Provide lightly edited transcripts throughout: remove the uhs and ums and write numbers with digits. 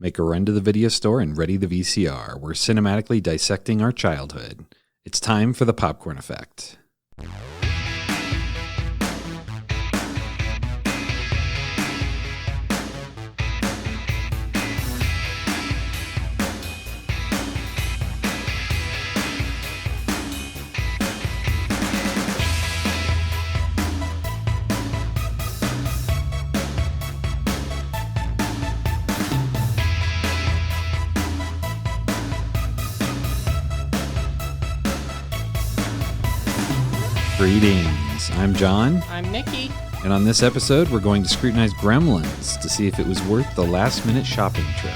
Make a run to the video store and ready the VCR. We're cinematically dissecting our childhood. It's time for the popcorn effect. Greetings. I'm Jon. I'm Nicki. And on this episode, we're going to scrutinize Gremlins to see if it was worth the last-minute shopping trip.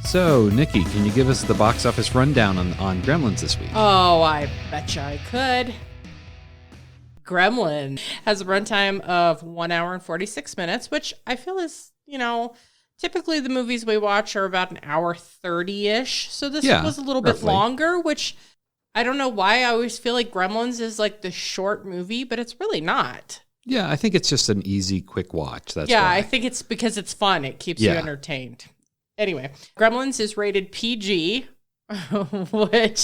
So, Nicki, can you give us the box office rundown on Gremlins this week? Oh, I betcha I could. Gremlin has a runtime of 1 hour and 46 minutes, which I feel is, typically the movies we watch are about an hour 30-ish. So this was a little bit longer, which I don't know why. I always feel like Gremlins is like the short movie, but it's really not. Yeah, I think it's just an easy, quick watch. That's why. I think it's because it's fun. It keeps you entertained. Anyway, Gremlins is rated PG, which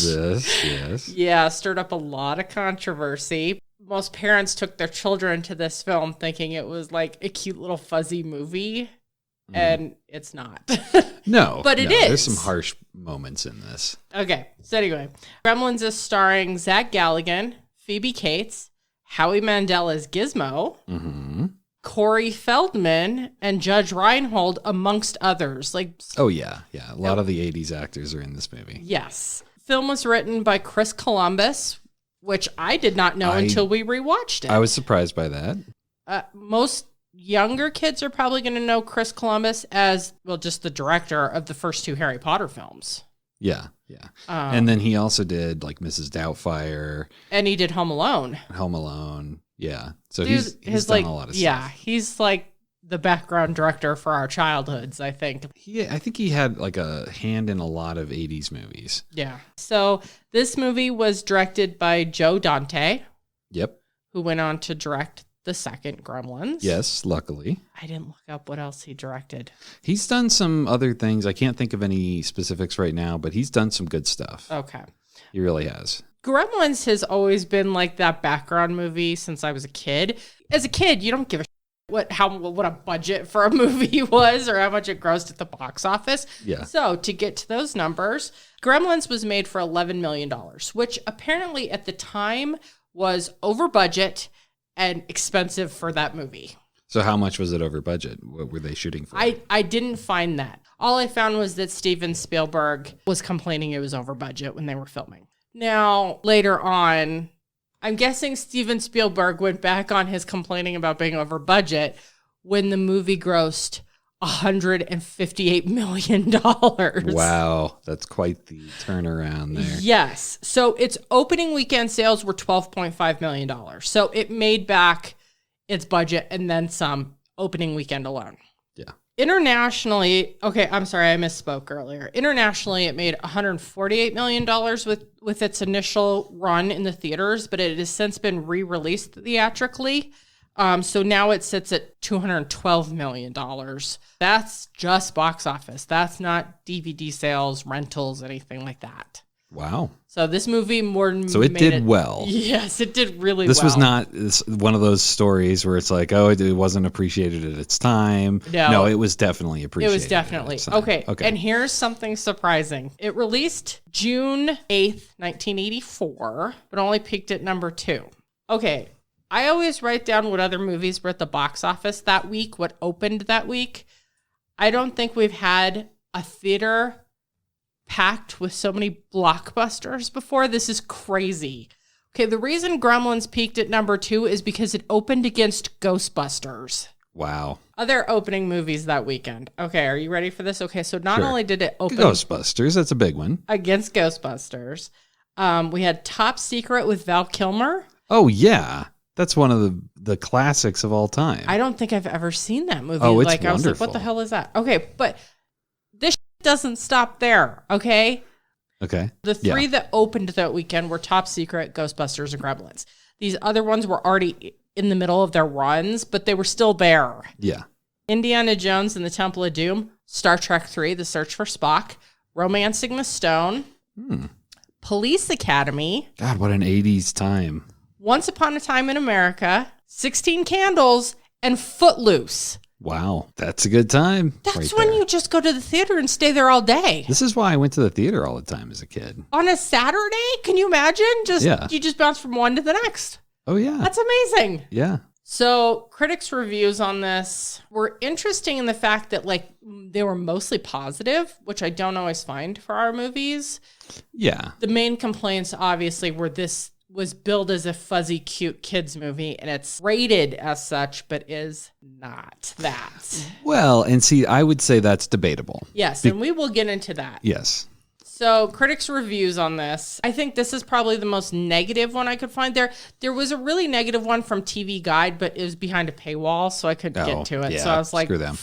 stirred up a lot of controversy. Most parents took their children to this film thinking it was like a cute little fuzzy movie. And it's not. No. But it is. There's some harsh moments in this. Okay. So anyway, Gremlins is starring Zach Galligan, Phoebe Cates, Howie Mandel as Gizmo, Corey Feldman, and Judge Reinhold, amongst others. Oh, yeah. A lot of the 80s actors are in this movie. Yes. Film was written by Chris Columbus, which I did not know until we rewatched it. I was surprised by that. Most younger kids are probably going to know Chris Columbus as, just the director of the first two Harry Potter films. Yeah. And then he also did Mrs. Doubtfire. And he did Home Alone. Yeah. So he's done a lot of stuff. Yeah, he's the background director for our childhoods, I think. I think he had a hand in a lot of 80s movies. Yeah. So this movie was directed by Joe Dante. Yep. Who went on to direct the second Gremlins. Yes, luckily. I didn't look up what else he directed. He's done some other things. I can't think of any specifics right now, but he's done some good stuff. Okay. He really has. Gremlins has always been that background movie since I was a kid. As a kid, you don't give a what a budget for a movie was or how much it grossed at the box office. Yeah. So to get to those numbers, Gremlins was made for $11 million, which apparently at the time was over budget and expensive for that movie. So how much was it over budget? What were they shooting for? I didn't find that. All I found was that Steven Spielberg was complaining it was over budget when they were filming. Now, later on, I'm guessing Steven Spielberg went back on his complaining about being over budget when the movie grossed $158 million. Wow, that's quite the turnaround there. Yes. So its opening weekend sales were $12.5 million. So it made back its budget and then some opening weekend alone. Yeah. Internationally, I'm sorry, I misspoke earlier. Internationally, it made $148 million with its initial run in the theaters, but it has since been re-released theatrically. So now it sits at $212 million. That's just box office. That's not DVD sales, rentals, anything like that. Wow. So this movie it did well. Yes, it did really well. This was not one of those stories where it's it wasn't appreciated at its time. No, it was definitely appreciated. It was definitely. Okay. And here's something surprising. It released June 8th, 1984, but only peaked at number 2. Okay. I always write down what other movies were at the box office that week, what opened that week. I don't think we've had a theater packed with so many blockbusters before. This is crazy. Okay, the reason Gremlins peaked at number 2 is because it opened against Ghostbusters. Wow. Other opening movies that weekend. Okay, are you ready for this? Okay, so not only did it open Ghostbusters, that's a big one. Against Ghostbusters, we had Top Secret with Val Kilmer. Oh, yeah. That's one of the classics of all time. I don't think I've ever seen that movie. Oh, it's wonderful. I was like, what the hell is that? Okay, but this doesn't stop there, okay? Okay. The three that opened that weekend were Top Secret, Ghostbusters, and Gremlins. These other ones were already in the middle of their runs, but they were still there. Yeah. Indiana Jones and the Temple of Doom, Star Trek 3, The Search for Spock, Romancing the Stone, Police Academy. God, what an 80s time. Once Upon a Time in America, 16 Candles, and Footloose. Wow, that's a good time. That's when you just go to the theater and stay there all day. This is why I went to the theater all the time as a kid. On a Saturday? Can you imagine? You just bounce from one to the next. Oh, yeah. That's amazing. Yeah. So critics' reviews on this were interesting in the fact that they were mostly positive, which I don't always find for our movies. Yeah. The main complaints obviously were this was billed as a fuzzy, cute kids movie, and it's rated as such, but is not that. Well, and see, I would say that's debatable. Yes, and we will get into that. Yes. So critics' reviews on this, I think this is probably the most negative one I could find. There was a really negative one from TV Guide, but it was behind a paywall, so I couldn't get to it. Yeah, so I was like, screw them.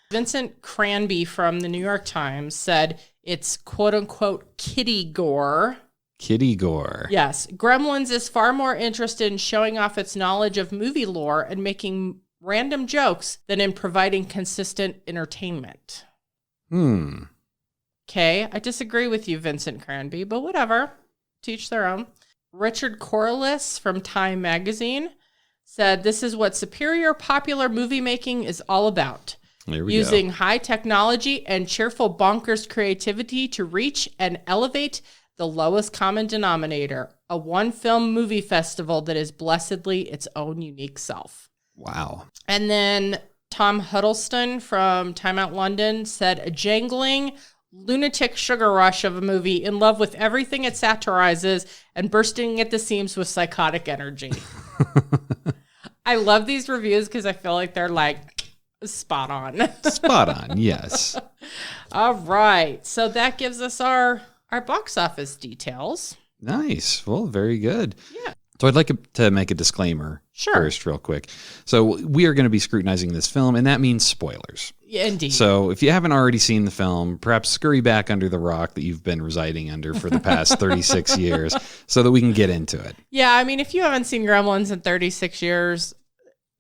Vincent Cranby from the New York Times said it's quote-unquote kiddie gore. Kitty gore. Yes. Gremlins is far more interested in showing off its knowledge of movie lore and making random jokes than in providing consistent entertainment. Okay, I disagree with you, Vincent Cranby, but whatever. Teach their own. Richard Corliss from Time Magazine said, this is what superior popular movie making is all about. There we Using go. high technology and cheerful bonkers creativity to reach and elevate the lowest common denominator, a one-film movie festival that is blessedly its own unique self. Wow. And then Tom Huddleston from Time Out London said, a jangling, lunatic sugar rush of a movie in love with everything it satirizes and bursting at the seams with psychotic energy. I love these reviews because I feel like they're spot on. Spot on, yes. All right. So that gives us our box office details. Nice. Well, very good. Yeah. So I'd like to make a disclaimer first real quick. So we are going to be scrutinizing this film, and that means spoilers. Yeah, indeed. So if you haven't already seen the film, perhaps scurry back under the rock that you've been residing under for the past 36 years so that we can get into it. Yeah, I mean, if you haven't seen Gremlins in 36 years,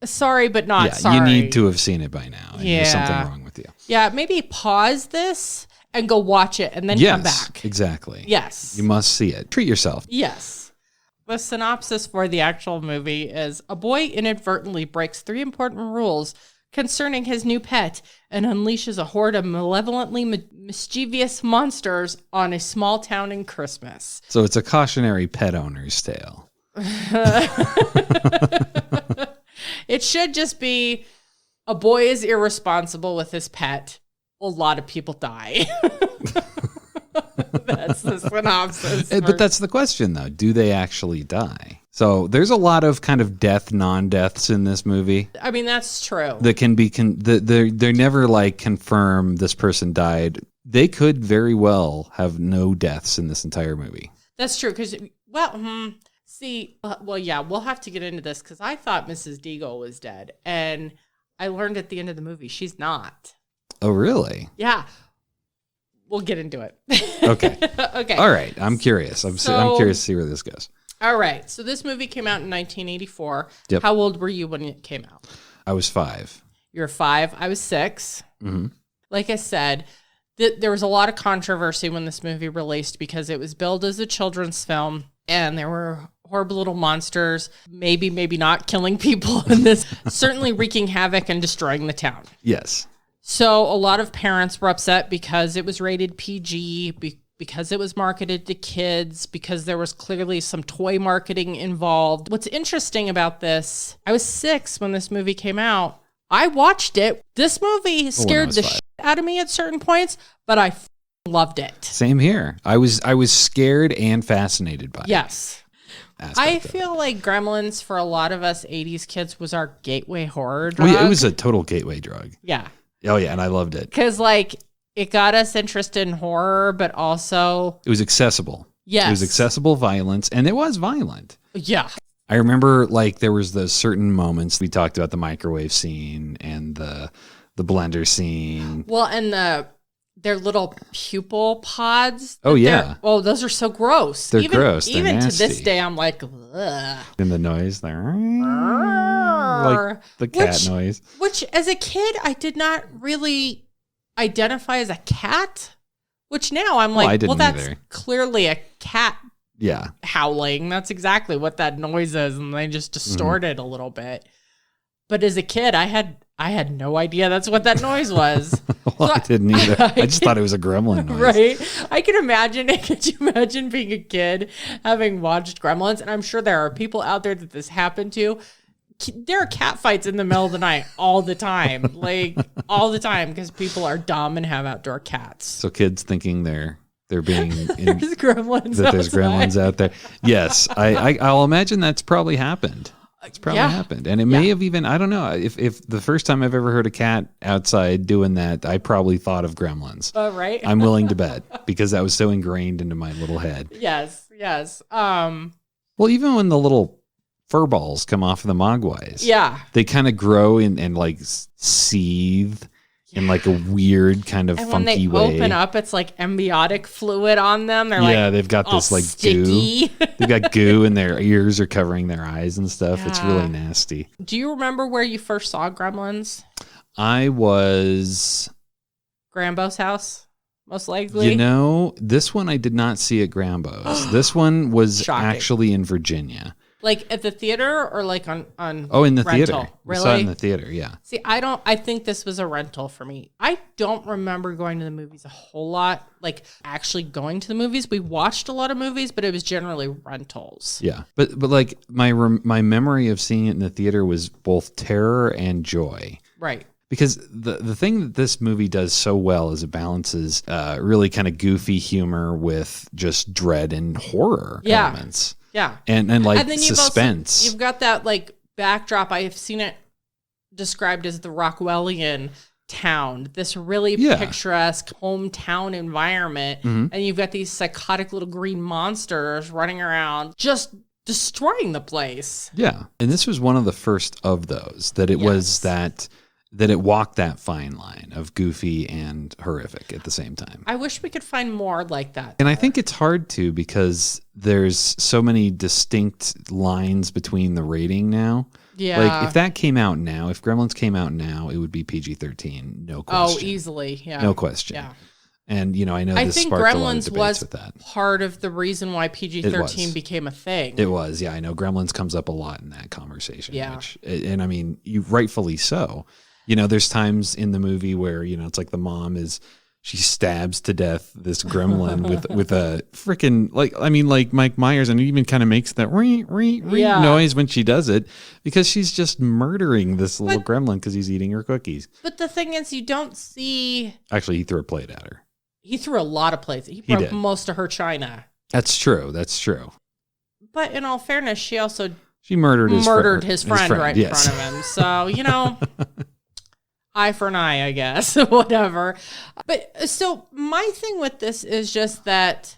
sorry, but not sorry. You need to have seen it by now. And there's something wrong with you. Yeah, maybe pause this and go watch it and then come back. Exactly. Yes. You must see it. Treat yourself. Yes. The synopsis for the actual movie is a boy inadvertently breaks 3 important rules concerning his new pet and unleashes a horde of malevolently mischievous monsters on a small town in Christmas. So it's a cautionary pet owner's tale. It should just be a boy is irresponsible with his pet. A lot of people die. That's the synopsis. But that's the question, though. Do they actually die? So there's a lot of kind of non-deaths in this movie. I mean, that's true. That can be, they're never confirm this person died. They could very well have no deaths in this entire movie. That's true. Because, we'll have to get into this because I thought Mrs. Deagle was dead. And I learned at the end of the movie, she's not. Oh, really? Yeah. We'll get into it. Okay. Okay. All right. I'm curious. I'm curious to see where this goes. All right. So this movie came out in 1984. Yep. How old were you when it came out? I was 5. You were 5. I was 6. Mm-hmm. Like I said, there was a lot of controversy when this movie released because it was billed as a children's film and there were horrible little monsters, maybe not killing people in this, certainly wreaking havoc and destroying the town. Yes. So a lot of parents were upset because it was rated PG, because it was marketed to kids, because there was clearly some toy marketing involved. What's interesting about this, I was 6 when this movie came out. I watched it. This movie scared the shit out of me at certain points, but I loved it. Same here. I was scared and fascinated by it. Yes. I feel like Gremlins, for a lot of us 80s kids, was our gateway horror drug. Oh, yeah, it was a total gateway drug. Yeah. Oh, yeah, and I loved it. Because, it got us interested in horror, but also... It was accessible. Yes. It was accessible violence, and it was violent. Yeah. I remember, there was those certain moments. We talked about the microwave scene and the blender scene. Well, and their little pupil pods. Oh, yeah. Oh, those are so gross. They're gross. They're even nasty. to this day, I'm like, ugh. And the noise, like the cat noise. Which, as a kid, I did not really identify as a cat. Which now I'm like, well, that's clearly a cat. Yeah, howling. That's exactly what that noise is, and they just distort it a little bit. But as a kid, I had no idea that's what that noise was. Well, so I didn't either. I just thought it was a gremlin noise. Right. I can imagine it. Could you imagine being a kid having watched Gremlins? And I'm sure there are people out there that this happened to. There are cat fights in the middle of the night all the time. Like, all the time, because people are dumb and have outdoor cats. So kids thinking they're being there's gremlins there's gremlins out there. Yes, I'll imagine that's probably happened. It's probably happened, and it may have even, I don't know, if the first time I've ever heard a cat outside doing that, I probably thought of Gremlins. Oh, right. I'm willing to bet, because that was so ingrained into my little head. Yes. Well, even when the little fur balls come off of the mogwais, they kind of grow and like seethe in like a weird kind of funky way. When they open up, it's like amniotic fluid on them. They're they've got this like sticky goo. They've got goo, and their ears are covering their eyes and stuff. Yeah. It's really nasty. Do you remember where you first saw Gremlins? I was Grambo's house, most likely. This one I did not see at Grambo's. This one was actually in Virginia. Like at the theater or like on in the rental? Theater. Really? I saw it in the theater, yeah. See, I think this was a rental for me. I don't remember going to the movies a whole lot, like actually going to the movies. We watched a lot of movies, but it was generally rentals. Yeah. But like my memory of seeing it in the theater was both terror and joy. Right. Because the thing that this movie does so well is it balances really kind of goofy humor with just dread and horror elements. Yeah. And like then suspense. You've got that like backdrop. I've seen it described as the Rockwellian town, this really picturesque hometown environment. Mm-hmm. And you've got these psychotic little green monsters running around just destroying the place. Yeah. And this was one of the first of those that it was that it walked that fine line of goofy and horrific at the same time. I wish we could find more like that. And I think it's hard to, because there's so many distinct lines between the rating now. Yeah. Like if that came out now, if Gremlins came out now, it would be PG-13, no question. Oh, easily, yeah. No question. Yeah. And, I know this think sparked Gremlins a lot of debates with that. Part of the reason why PG-13 became a thing. It was, yeah. I know Gremlins comes up a lot in that conversation. Yeah. And I mean, rightfully so. There's times in the movie where, it's like the mom she stabs to death this gremlin with a freaking, like Mike Myers, and it even kind of makes that noise when she does it, because she's just murdering this little gremlin because he's eating her cookies. But the thing is, you don't see... Actually, he threw a plate at her. He threw a lot of plates. He broke most of her china. That's true. But in all fairness, she also... She murdered his friend right in front of him. So, eye for an eye, I guess, whatever. But so my thing with this is just that,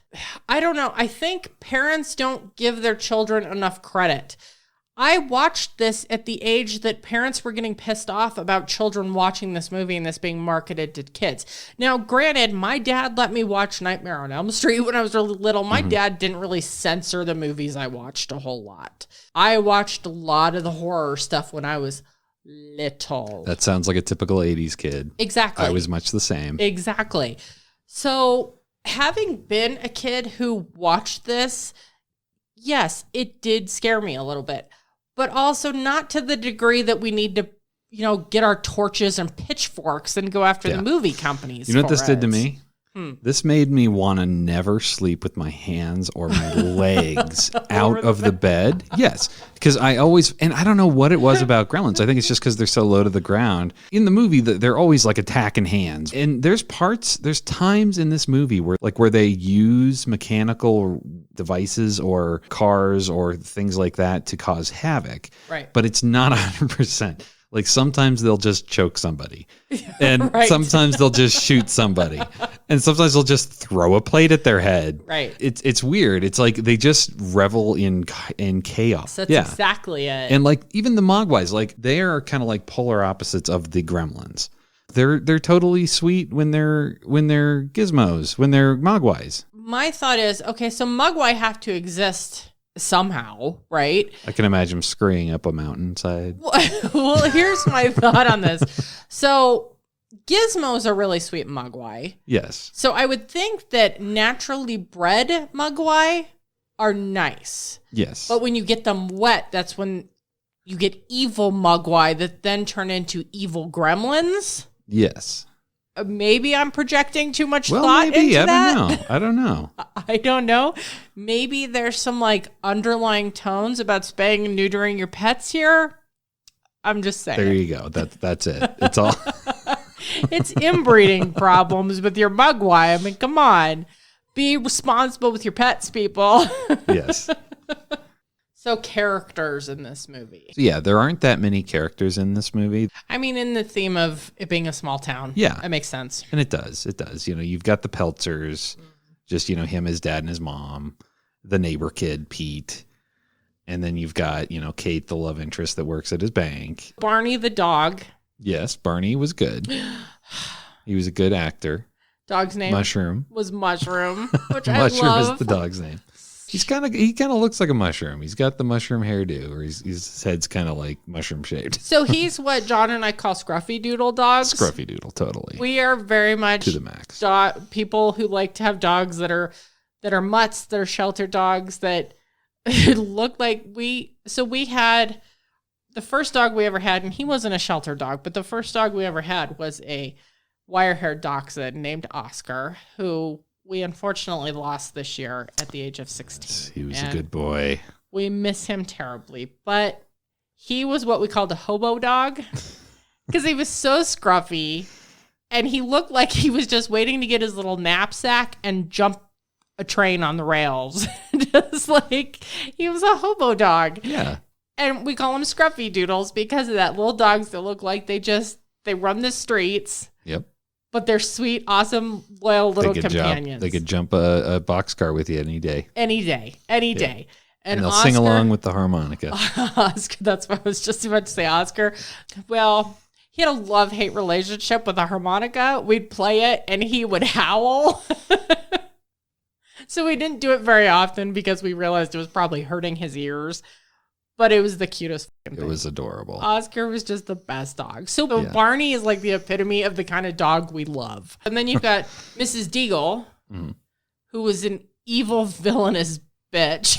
I don't know. I think parents don't give their children enough credit. I watched this at the age that parents were getting pissed off about children watching this movie and this being marketed to kids. Now, granted, my dad let me watch Nightmare on Elm Street when I was really little. My dad didn't really censor the movies I watched a whole lot. I watched a lot of the horror stuff when I was little. That sounds like a typical 80s kid. Exactly. I was much the same. Exactly. So, having been a kid who watched this, yes, it did scare me a little bit, but also not to the degree that we need to, get our torches and pitchforks and go after the movie companies. You know what this did to me? This made me want to never sleep with my hands or my legs out of the bed. Yes, because I don't know what it was about Gremlins. I think it's just because they're so low to the ground. In the movie, they're always like attacking hands. And there's times in this movie where they use mechanical devices or cars or things like that to cause havoc. Right. But it's not 100%. Like sometimes they'll just choke somebody, and sometimes they'll just shoot somebody, and sometimes they'll just throw a plate at their head. Right. It's weird. It's like they just revel in chaos. That's exactly it. And like even the Mogwais, like they are kind of like polar opposites of the Gremlins. They're totally sweet when they're gizmos, when they're mogwais. My thought is, okay, so mogwai have to exist somehow, right? I can imagine them scurrying up a mountainside. Well, here's my thought on this. So gizmos are really sweet mogwai. Yes. So I would think that naturally bred mogwai are nice. Yes. But when you get them wet, that's when you get evil mogwai that then turn into evil gremlins. Yes. Maybe I'm projecting too much well, thought maybe. into that. I don't know. I don't know. Maybe there's some like underlying tones about spaying and neutering your pets here. I'm just saying. There you go. That's it. It's all. It's inbreeding problems with your mogwai. I mean, come on. Be responsible with your pets, people. Yes. So characters in this movie. Yeah, there aren't that many characters in this movie. I mean, in the theme of it being a small town. Yeah. That makes sense. And it does. It does. You know, you've got the Peltzers, just, you know, him, his dad, and his mom, the neighbor kid, Pete. And then you've got, you know, Kate, the love interest that works at his bank. Barney the dog. Yes, Barney was good. He was a good actor. Dog's name Mushroom. was Mushroom, which Mushroom I love. is the dog's name. He kind of looks like a mushroom. He's got the mushroom hairdo, or his head's kind of like mushroom shaped. So he's what John and I call scruffy doodle dogs. Scruffy doodle, totally. We are very much to the max. People who like to have dogs that are mutts, that are shelter dogs that look like we had the first dog we ever had, and he wasn't a shelter dog, but the first dog we ever had was a wire-haired dachshund named Oscar, who we unfortunately lost this year at the age of 16. He was a good boy. We miss him terribly, but he was what we called a hobo dog because he was so scruffy and he looked like he was just waiting to get his little knapsack and jump a train on the rails. Just like he was a hobo dog. Yeah. And we call them scruffy doodles because of that. Little dogs that look like they run the streets. Yep. But they're sweet, awesome, loyal little companions. They could jump a boxcar with you any day. Any day. And they'll sing along with the harmonica. Oscar, that's what I was just about to say, Oscar. Well, he had a love-hate relationship with the harmonica. We'd play it, and he would howl. So we didn't do it very often because we realized it was probably hurting his ears. But it was the cutest thing. It was adorable. Oscar was just the best dog. So Barney is like the epitome of the kind of dog we love. And then you've got Mrs. Deagle, who was an evil, villainous bitch.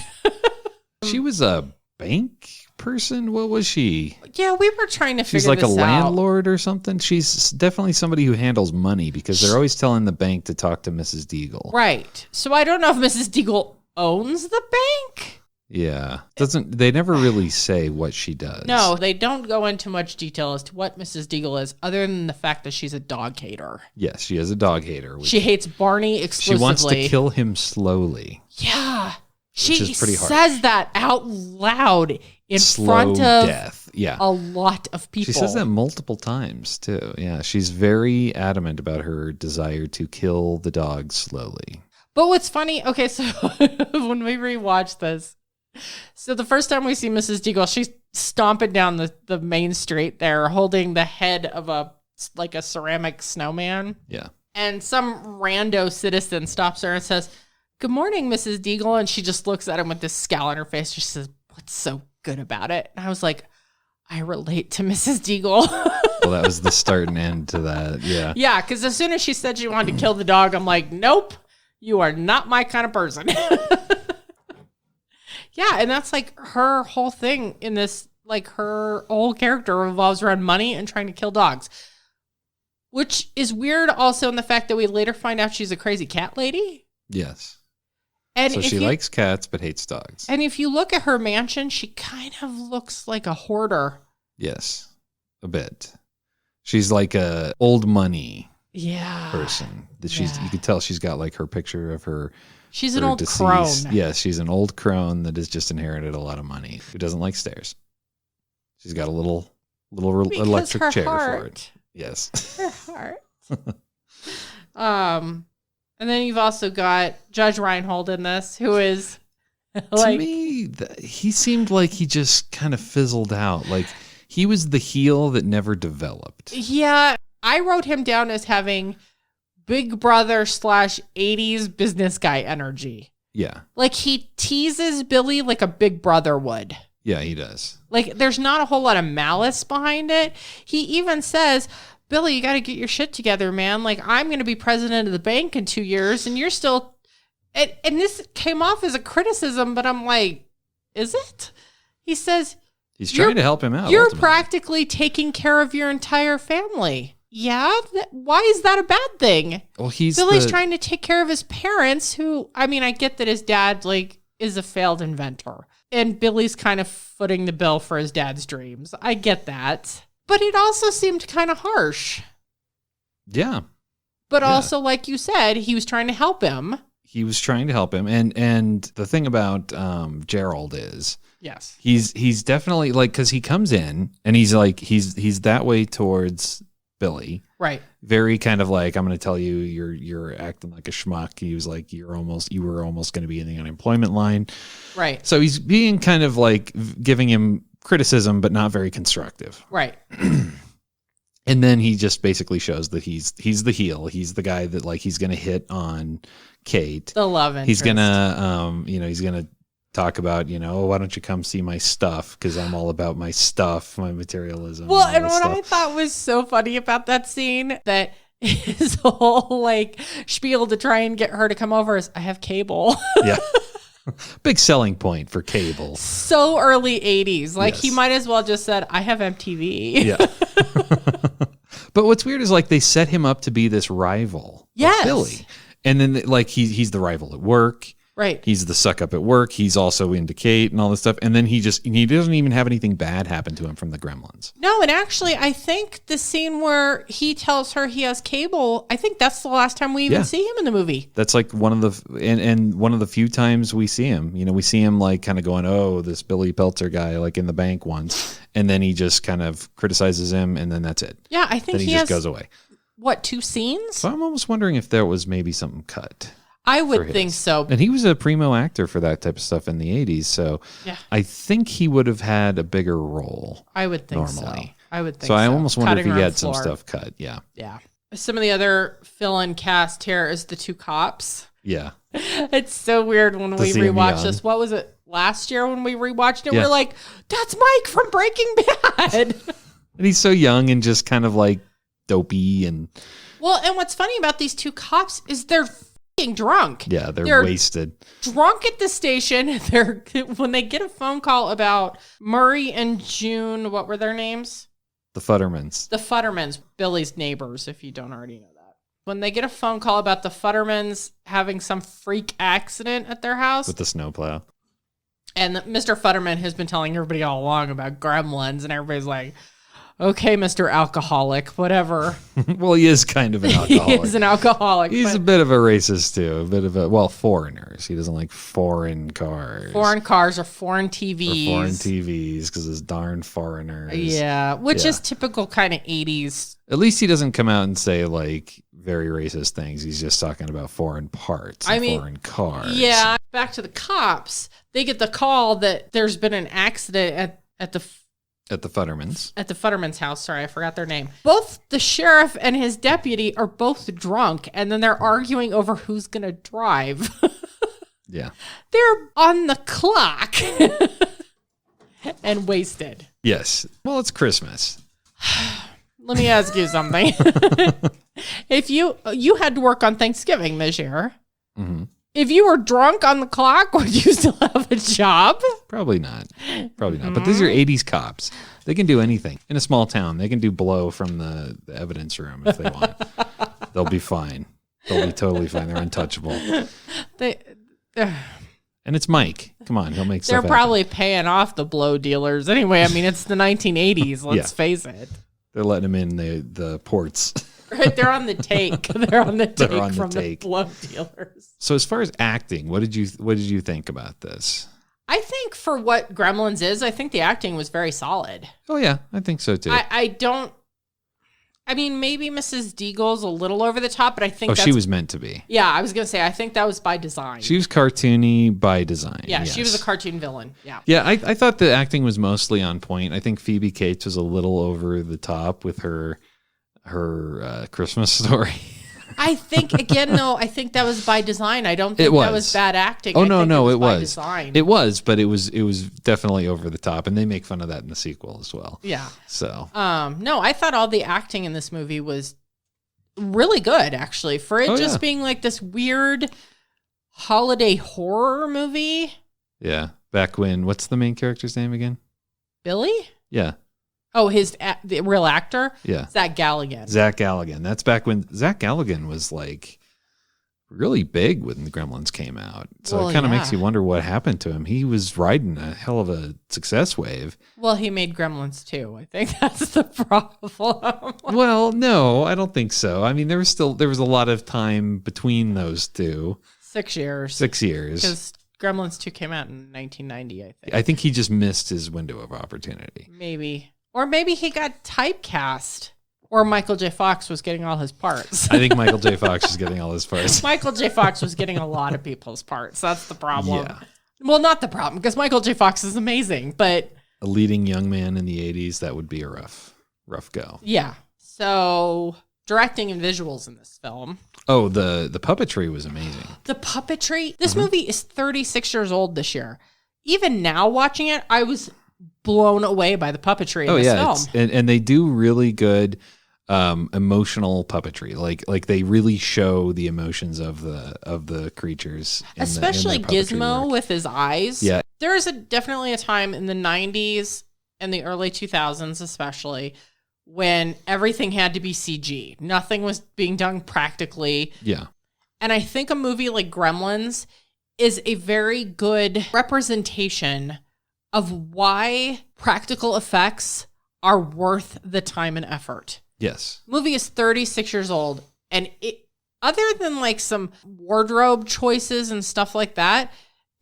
She was a bank person? What was she? Yeah, we were trying to figure this out. She's like a out. landlord or something? She's definitely somebody who handles money because they're always telling the bank to talk to Mrs. Deagle. Right. So I don't know if Mrs. Deagle owns the bank. Yeah. They never really say what she does. No, they don't go into much detail as to what Mrs. Deagle is, other than the fact that she's a dog hater. Yes, she is a dog hater. She hates Barney exclusively. She wants to kill him slowly. Yeah. She is pretty hard. says that out loud in front of death. Yeah. a lot of people. She says that multiple times, too. Yeah, she's very adamant about her desire to kill the dog slowly. But what's funny, okay, so when we rewatch this, so the first time we see Mrs. Deagle, she's stomping down the main street there, holding the head of a ceramic snowman. Yeah. And some rando citizen stops her and says, "Good morning, Mrs. Deagle." And she just looks at him with this scowl on her face. She says, "What's so good about it?" And I was like, I relate to Mrs. Deagle. Well, that was the start and end to that. Yeah. Yeah, because as soon as she said she wanted to kill the dog, I'm like, nope, you are not my kind of person. Yeah, and that's like her whole thing in this, like her whole character revolves around money and trying to kill dogs. Which is weird also in the fact that we later find out she's a crazy cat lady. Yes. And so she likes cats but hates dogs. And if you look at her mansion, she kind of looks like a hoarder. Yes, a bit. She's like a old money person. You could tell she's got like her picture of her. She's an old crone. Yes, she's an old crone that has just inherited a lot of money. Who doesn't like stairs? She's got a little electric chair for it. Yes. Her heart. And then you've also got Judge Reinhold in this, who is like... To me, he seemed like he just kind of fizzled out. Like, he was the heel that never developed. Yeah, I wrote him down as having Big Brother / 80s business guy energy. Yeah. Like he teases Billy like a big brother would. Yeah, he does. Like there's not a whole lot of malice behind it. He even says, Billy, you got to get your shit together, man. Like I'm going to be president of the bank in 2 years and you're still... And this came off as a criticism, but I'm like, is it? He says... He's trying to help him out. You're ultimately. practically taking care of your entire family. Yeah? Why is that a bad thing? Well, Billy's trying to take care of his parents who, I mean, I get that his dad, like, is a failed inventor. And Billy's kind of footing the bill for his dad's dreams. I get that. But it also seemed kind of harsh. Yeah. But also, like you said, he was trying to help him. He was trying to help him. And the thing about Gerald is... Yes. He's definitely like, because he comes in and he's like, he's that way towards Billy. Right. Very kind of like, I'm going to tell you, you're acting like a schmuck. He was like, you were almost going to be in the unemployment line. Right. So he's being kind of like giving him criticism, but not very constructive. Right. And then he just basically shows that he's the heel. He's the guy that like, he's going to hit on Kate. The love interest. He's going to, he's going to talk about, why don't you come see my stuff? Because I'm all about my stuff, my materialism. Well, and what I thought was so funny about that scene, that his whole like spiel to try and get her to come over is, I have cable. Yeah. Big selling point for cable. So early 80s. Like, yes. He might as well just said, I have MTV. Yeah. But what's weird is like they set him up to be this rival. Yes. Of Billy. And then like he's the rival at work. Right. He's the suck up at work. He's also into Kate and all this stuff. And then he doesn't even have anything bad happen to him from the Gremlins. No, and actually, I think the scene where he tells her he has cable, I think that's the last time we even see him in the movie. That's like one of the few times we see him. We see him like kind of going, oh, this Billy Peltzer guy, like in the bank once. And then he just kind of criticizes him, and then that's it. Yeah, I think then he just goes away. What, 2 scenes? So I'm almost wondering if there was maybe something cut. I would think so. And he was a primo actor for that type of stuff in the 80s, so I think he would have had a bigger role. I would think normally. so. I would think so. I almost wonder if he had some stuff cut. Yeah. Yeah. Some of the other fill-in cast here is the 2 cops. Yeah. It's so weird when we rewatched this. What was it? Last year when we rewatched it, we're like, that's Mike from Breaking Bad. And he's so young and just kind of like dopey and... Well, and what's funny about these 2 cops is they're drunk. Yeah, they're wasted. Drunk at the station. When they get a phone call about Murray and June, what were their names? The Futtermans. The Futtermans, Billy's neighbors, if you don't already know that. When they get a phone call about the Futtermans having some freak accident at their house. With the snowplow. And Mr. Futterman has been telling everybody all along about Gremlins, and everybody's like, okay, Mr. Alcoholic, whatever. Well, he is kind of an alcoholic. He is an alcoholic. He's a bit of a racist, too. A bit of foreigners. He doesn't like foreign cars. Foreign cars or foreign TVs. Or foreign TVs, because it's darn foreigners. Yeah, which is typical kind of 80s. At least he doesn't come out and say, like, very racist things. He's just talking about foreign parts and foreign cars. Yeah, back to the cops. They get the call that there's been an accident at the Futtermans. At the Futtermans' house. Sorry, I forgot their name. Both the sheriff and his deputy are both drunk, and then they're arguing over who's going to drive. Yeah. They're on the clock and wasted. Yes. Well, it's Christmas. Let me ask you something. If you had to work on Thanksgiving this year, if you were drunk on the clock, would you still have a job? Probably not. But these are 80s cops. They can do anything. In a small town, they can do blow from the evidence room if they want. They'll be fine. They'll be totally fine. They're untouchable. And it's Mike. Come on, he'll make stuff happen. They're probably paying off the blow dealers. Anyway, I mean, it's the 1980s. Let's face it. They're letting them in the ports. Right, they're on the take. They're on the take from the blow dealers. So as far as acting, what did you think about this? I think for what Gremlins is, I think the acting was very solid. Oh yeah, I think so too. I mean, maybe Mrs. Deagle's a little over the top, but I think she was meant to be. Yeah, I was going to say, I think that was by design. She was cartoony by design. Yeah, yes. She was a cartoon villain. Yeah. Yeah, I thought the acting was mostly on point. I think Phoebe Cates was a little over the top with her Christmas story. I think again, though, I think that was by design. I don't think that was bad acting. Oh no, it was. Design. It was, but it was definitely over the top, and they make fun of that in the sequel as well. Yeah. So, no, I thought all the acting in this movie was really good, actually, for it being like this weird holiday horror movie. Yeah, back when what's the main character's name again? Billy? Yeah. Oh, the real actor? Yeah. Zach Galligan. Zach Galligan. That's back when Zach Galligan was like really big when the Gremlins came out. So it kind of makes you wonder what happened to him. He was riding a hell of a success wave. Well, he made Gremlins too. I think that's the problem. Well, no, I don't think so. I mean, there was a lot of time between those two. 6 years. 6 years. Because Gremlins 2 came out in 1990, I think. I think he just missed his window of opportunity. Maybe. Or maybe he got typecast. Or Michael J. Fox was getting all his parts. I think Michael J. Fox was getting all his parts. Michael J. Fox was getting a lot of people's parts. That's the problem. Yeah. Well, not the problem, because Michael J. Fox is amazing, but... A leading young man in the 80s, that would be a rough go. Yeah. So, directing and visuals in this film. Oh, the puppetry was amazing. The puppetry? This movie is 36 years old this year. Even now watching it, I was blown away by the puppetry in this film. And they do really good emotional puppetry. Like they really show the emotions of the creatures. Especially Gizmo with his eyes. Yeah. There is definitely a time in the 90s and the early 2000s especially when everything had to be CG. Nothing was being done practically. Yeah. And I think a movie like Gremlins is a very good representation of why practical effects are worth the time and effort. Yes. Movie is 36 years old, and it, other than like some wardrobe choices and stuff like that,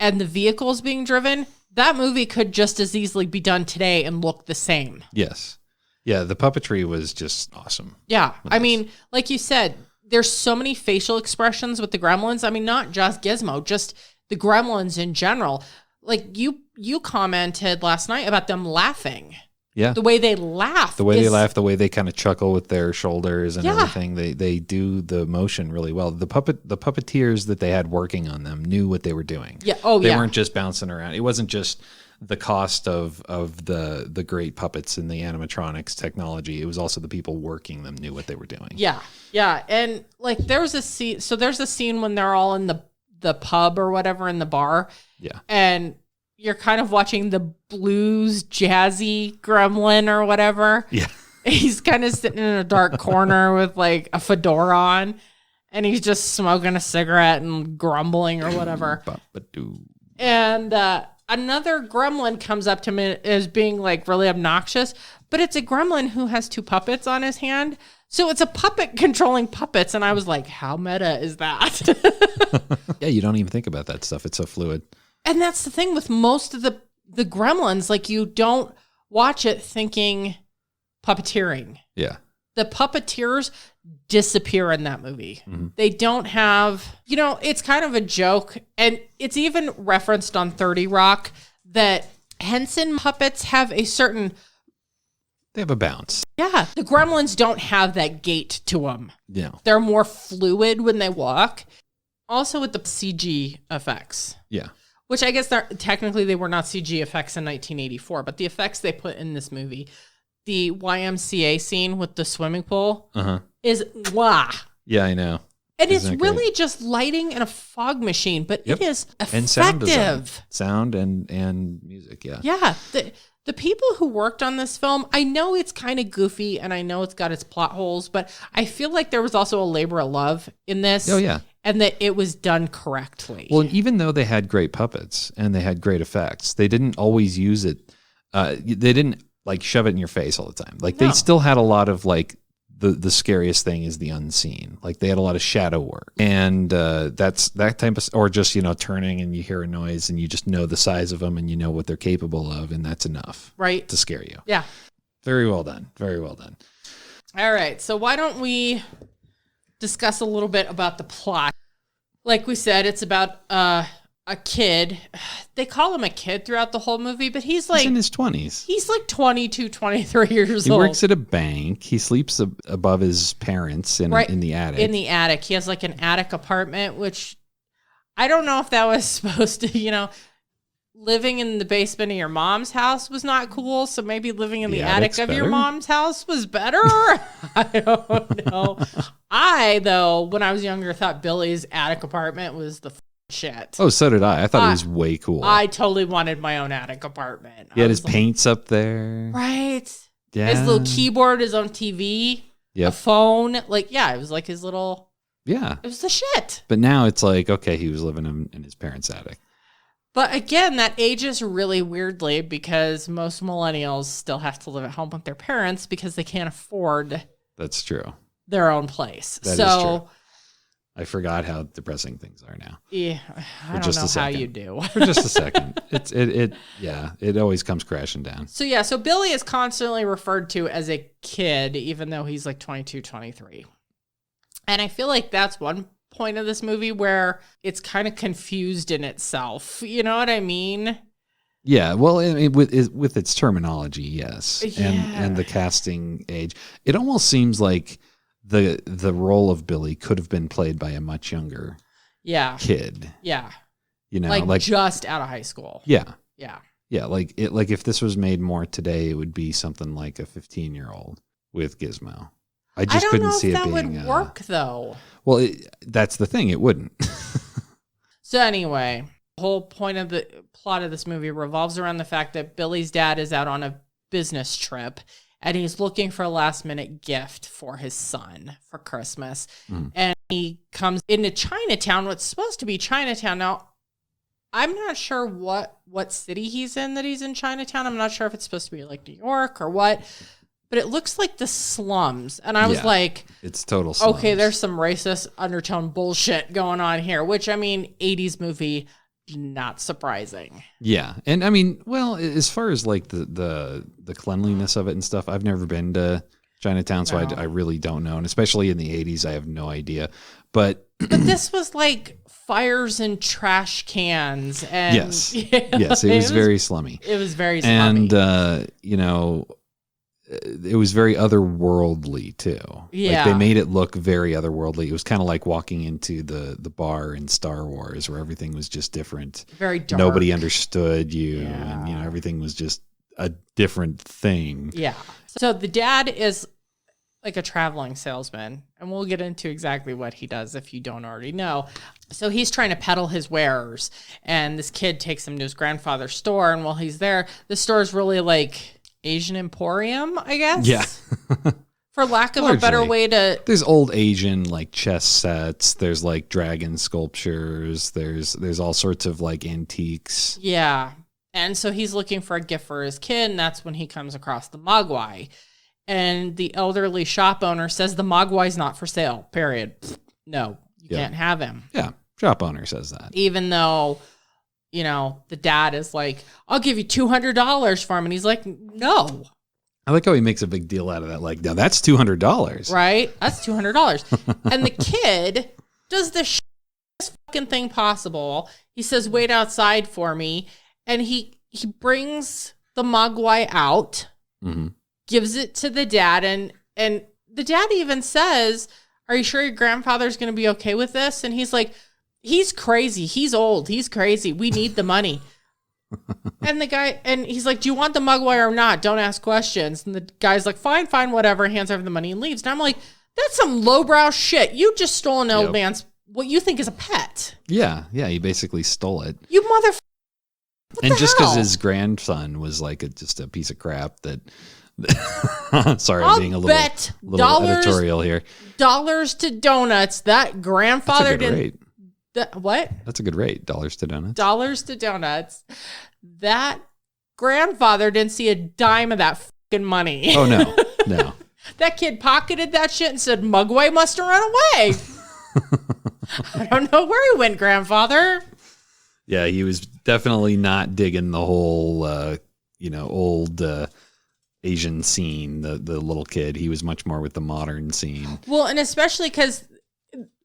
and the vehicles being driven, that movie could just as easily be done today and look the same. Yes. Yeah, the puppetry was just awesome. Yeah. I mean, like you said, there's so many facial expressions with the Gremlins. I mean, not just Gizmo, just the Gremlins in general. Like you commented last night about them laughing. Yeah. The way they laugh. The way they laugh, the way they kind of chuckle with their shoulders and everything. They do the motion really well. The puppeteers that they had working on them knew what they were doing. Yeah. Oh, They weren't just bouncing around. It wasn't just the cost of the great puppets and the animatronics technology. It was also the people working them knew what they were doing. Yeah. Yeah. And like there was a scene. So there's a scene when they're all in the pub or whatever in the bar. Yeah. And you're kind of watching the blues jazzy gremlin or whatever. Yeah. He's kind of sitting in a dark corner with like a fedora on and he's just smoking a cigarette and grumbling or whatever. And another gremlin comes up to me as being like really obnoxious, but it's a gremlin who has two puppets on his hand. So it's a puppet controlling puppets. And I was like, how meta is that? Yeah, you don't even think about that stuff. It's so fluid. And that's the thing with most of the Gremlins, like you don't watch it thinking puppeteering. Yeah. The puppeteers disappear in that movie. Mm-hmm. They don't have, it's kind of a joke. And it's even referenced on 30 Rock that Henson puppets have a certain... They have a bounce. Yeah. The Gremlins don't have that gait to them. Yeah. They're more fluid when they walk. Also with the CG effects. Yeah. Which I guess technically they were not CG effects in 1984, but the effects they put in this movie, the YMCA scene with the swimming pool is wow. Yeah, I know. And it's really just lighting and a fog machine, but it is effective. And sound design. Sound and music, yeah. Yeah. The people who worked on this film, I know it's kind of goofy and I know it's got its plot holes, but I feel like there was also a labor of love in this. Oh, yeah. And that it was done correctly. Well, and even though they had great puppets and they had great effects, they didn't always use it. They didn't like shove it in your face all the time. Like they still had a lot of like the scariest thing is the unseen. Like they had a lot of shadow work, and that's that type of, or just turning and you hear a noise and you just know the size of them and you know what they're capable of, and that's enough, right, to scare you. Yeah. Very well done. Very well done. All right, so why don't we discuss a little bit about the plot? Like we said, it's about a a kid. They call him a kid throughout the whole movie, but he's in his 20s. He's like 22, 23 years old. He works at a bank. He sleeps above his parents in the attic. In the attic. He has like an attic apartment, which I don't know if that was supposed to, living in the basement of your mom's house was not cool. So maybe living in the attic of your mom's house was better. I don't know. Though, when I was younger, thought Billy's attic apartment was the shit. Oh, so did I. I thought it was way cool. I totally wanted my own attic apartment. He had his paints up there. Right. Yeah. His little keyboard, his own TV, a phone. It was like his little... Yeah. It was the shit. But now it's like, okay, he was living in his parents' attic. But again, that ages really weirdly because most millennials still have to live at home with their parents because they can't afford... That's true. Their own place. That is true. I forgot how depressing things are now. Yeah, I don't know how you do. For just a second. It always comes crashing down. So Billy is constantly referred to as a kid, even though he's like 22, 23. And I feel like that's one point of this movie where it's kind of confused in itself. You know what I mean? Yeah, well, with its terminology, yes. Yeah. And the casting age. It almost seems like the role of Billy could have been played by a much younger kid. Yeah. Like just out of high school. Yeah. Yeah. Yeah, like if this was made more today, it would be something like a 15-year-old with Gizmo. I just couldn't see it being... that would work, though. Well, that's the thing. It wouldn't. So anyway, the whole point of the plot of this movie revolves around the fact that Billy's dad is out on a business trip, and he's looking for a last-minute gift for his son for Christmas. And he comes into Chinatown, what's supposed to be Chinatown. Now, I'm not sure what city he's in that he's in Chinatown. I'm not sure if it's supposed to be like New York or what. But it looks like the slums. And I was like... It's total slums. Okay, there's some racist undertone bullshit going on here. Which, 80s movie, not surprising. Yeah. And as far as like the cleanliness of it and stuff, I've never been to Chinatown, so I really don't know. And especially in the 80s, I have no idea. But this was like fires and trash cans. And yes. Yes, it was very slummy. It was very slummy. And, it was very otherworldly too. Yeah. Like they made it look very otherworldly. It was kind of like walking into the bar in Star Wars where everything was just different. Very dark. Nobody understood you and everything was just a different thing. Yeah. So the dad is like a traveling salesman, and we'll get into exactly what he does if you don't already know. So he's trying to peddle his wares, and this kid takes him to his grandfather's store, and while he's there, the store is really like Asian Emporium, I guess. Yeah. For lack of a better way to... There's old Asian like chess sets. There's like dragon sculptures. There's all sorts of like antiques. Yeah. And so he's looking for a gift for his kid, and that's when he comes across the Mogwai. And the elderly shop owner says the Mogwai's not for sale, period. No, you can't have him. Yeah, shop owner says that. Even though... the dad is like, I'll give you $200 for him. And he's like, no. I like how he makes a big deal out of that. Like, now that's $200. Right? That's $200. And the kid does the fucking thing possible. He says, wait outside for me. And he brings the Mogwai out, gives it to the dad. And the dad even says, are you sure your grandfather's going to be okay with this? And he's like, he's crazy. He's old. He's crazy. We need the money. And he's like, do you want the Mogwai or not? Don't ask questions. And the guy's like, fine, whatever. Hands over the money and leaves. And I'm like, that's some lowbrow shit. You just stole an old man's, what you think is a pet. Yeah. Yeah. He basically stole it. You motherfucker. And just because his grandson was like just a piece of crap that, sorry, I'm being a little editorial here. Dollars to donuts. That grandfather didn't. Rate. What? That's a good rate. Dollars to donuts. Dollars to donuts. That grandfather didn't see a dime of that fucking money. Oh, no. No. That kid pocketed that shit and said, Mogwai must have run away. I don't know where he went, grandfather. Yeah, he was definitely not digging the whole, old Asian scene, the little kid. He was much more with the modern scene. Well, and especially because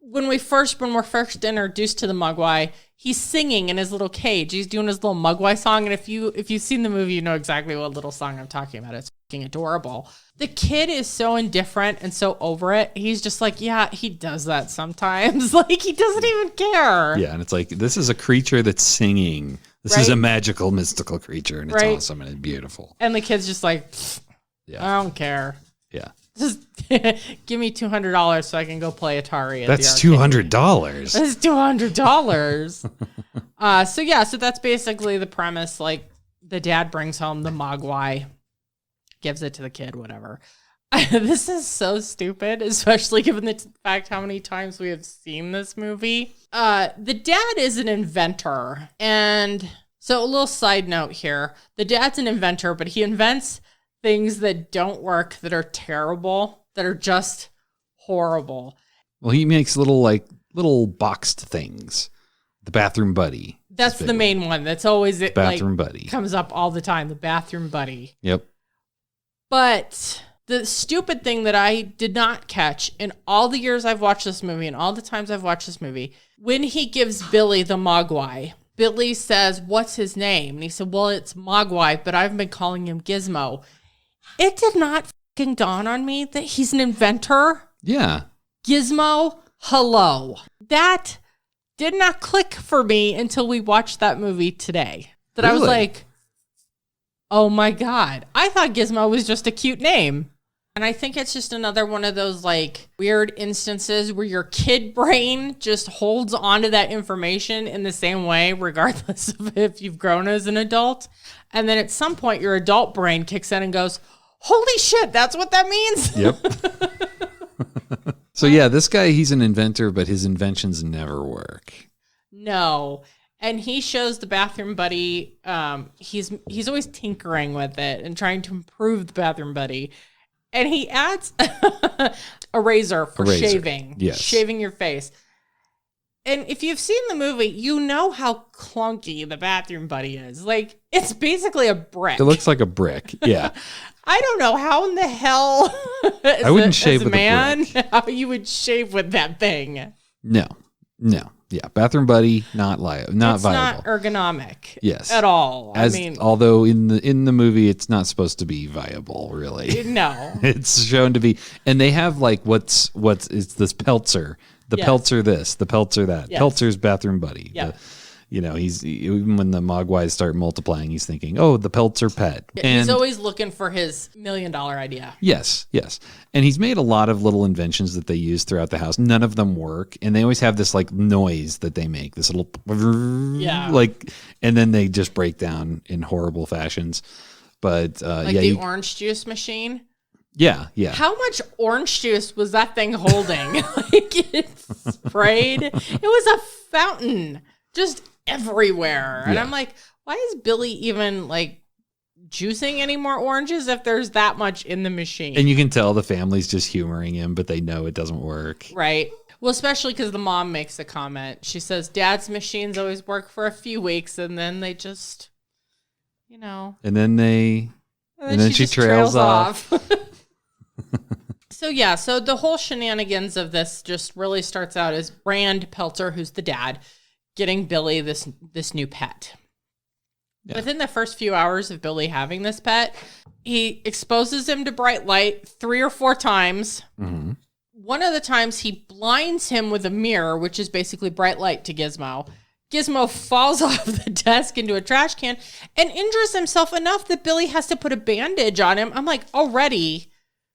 when we're first introduced to the Mogwai, he's singing in his little cage. He's doing his little Mogwai song. And if you've seen the movie, you know exactly what little song I'm talking about. It's fucking adorable. The kid is so indifferent and so over it. He's just like, yeah, he does that sometimes. Like, he doesn't even care. Yeah, and it's like, this is a creature that's singing. This is a magical, mystical creature, and it's awesome and it's beautiful. And the kid's just like, I don't care. Yeah. Just give me $200 so I can go play Atari. That's $200. That's $200. So that's basically the premise. Like, the dad brings home the Mogwai, gives it to the kid, whatever. This is so stupid, especially given the fact how many times we have seen this movie. The dad is an inventor. And so a little side note here. The dad's an inventor, but he invents things that don't work, that are terrible, that are just horrible. Well, he makes little boxed things. The bathroom buddy. That's the main one. That's always it. Bathroom buddy comes up all the time. The bathroom buddy. Yep. But the stupid thing that I did not catch in all the years I've watched this movie and all the times I've watched this movie, when he gives Billy the Mogwai, Billy says, "What's his name?" And he said, "Well, it's Mogwai, but I've been calling him Gizmo." It did not fucking dawn on me that he's an inventor. Yeah. Gizmo, hello. That did not click for me until we watched that movie today. That really? I was like, oh my God. I thought Gizmo was just a cute name. And I think it's just another one of those like weird instances where your kid brain just holds onto that information in the same way, regardless of if you've grown as an adult. And then at some point your adult brain kicks in and goes, holy shit, that's what that means? Yep. So yeah, this guy, he's an inventor, but his inventions never work. No. And he shows the bathroom buddy, he's always tinkering with it and trying to improve the bathroom buddy. And he adds a razor for shaving. Yes. Shaving your face. And if you've seen the movie, you know how clunky the bathroom buddy is. Like, it's basically a brick. It looks like a brick. Yeah. I don't know how in the hell I wouldn't shave with a brick. How you would shave with that thing. No. Yeah, bathroom buddy, not viable. It's not ergonomic. Yes, at all. Although in the movie, it's not supposed to be viable, really. No, it's shown to be, and they have like it's this Peltzer, the Peltzer this, the Peltzer that, Peltzer's bathroom buddy. Yeah. He's even when the Mogwais start multiplying, he's thinking, oh, the Peltzer pet. And he's always looking for his $1 million idea. Yes. And he's made a lot of little inventions that they use throughout the house. None of them work. And they always have this like noise that they make, this little like, and then they just break down in horrible fashions. But the orange juice machine. Yeah. How much orange juice was that thing holding? Like, it sprayed. It was a fountain just everywhere. And I'm like, why is Billy even like juicing any more oranges if there's that much in the machine? And you can tell the family's just humoring him, but they know it doesn't work. Right. Well, especially because the mom makes a comment. She says, Dad's machines always work for a few weeks and then they just, And then she trails off. So the whole shenanigans of this just really starts out as Brand Peltzer, who's the dad, getting Billy this new pet. Yeah. Within the first few hours of Billy having this pet, he exposes him to bright light 3 or 4 times. Mm-hmm. One of the times he blinds him with a mirror, which is basically bright light to Gizmo. Gizmo falls off the desk into a trash can and injures himself enough that Billy has to put a bandage on him. I'm like, already?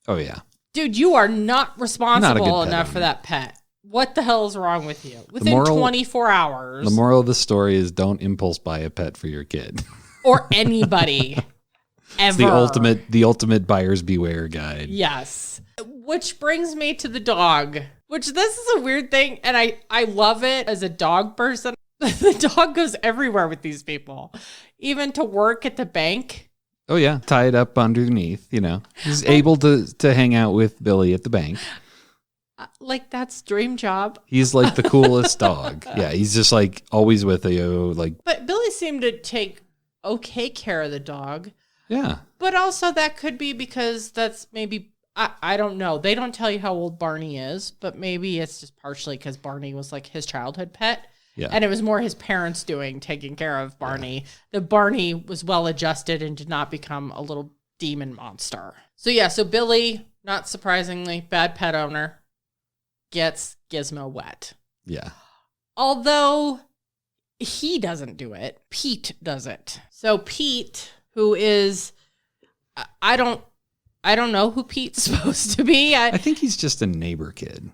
Oh, yeah. Dude, you are not responsible enough for that pet. What the hell is wrong with you? Within 24 hours. The moral of the story is don't impulse buy a pet for your kid. Or anybody. Ever. It's the ultimate buyer's beware guide. Yes. Which brings me to the dog. Which this is a weird thing, and I love it as a dog person. The dog goes everywhere with these people. Even to work at the bank. Oh, yeah. Tie it up underneath, He's able to hang out with Billy at the bank. Like, that's dream job. He's like the coolest dog. Yeah, he's just like always with you. But Billy seemed to take okay care of the dog. Yeah. But also that could be because that's maybe I don't know. They don't tell you how old Barney is, but maybe it's just partially because Barney was like his childhood pet. Yeah. And it was more his parents taking care of Barney. Yeah. That Barney was well adjusted and did not become a little demon monster. So Billy, not surprisingly, bad pet owner, gets Gizmo wet. Yeah. Although he doesn't do it, Pete does it. So Pete, who is, I don't know who Pete's supposed to be. I think he's just a neighbor kid.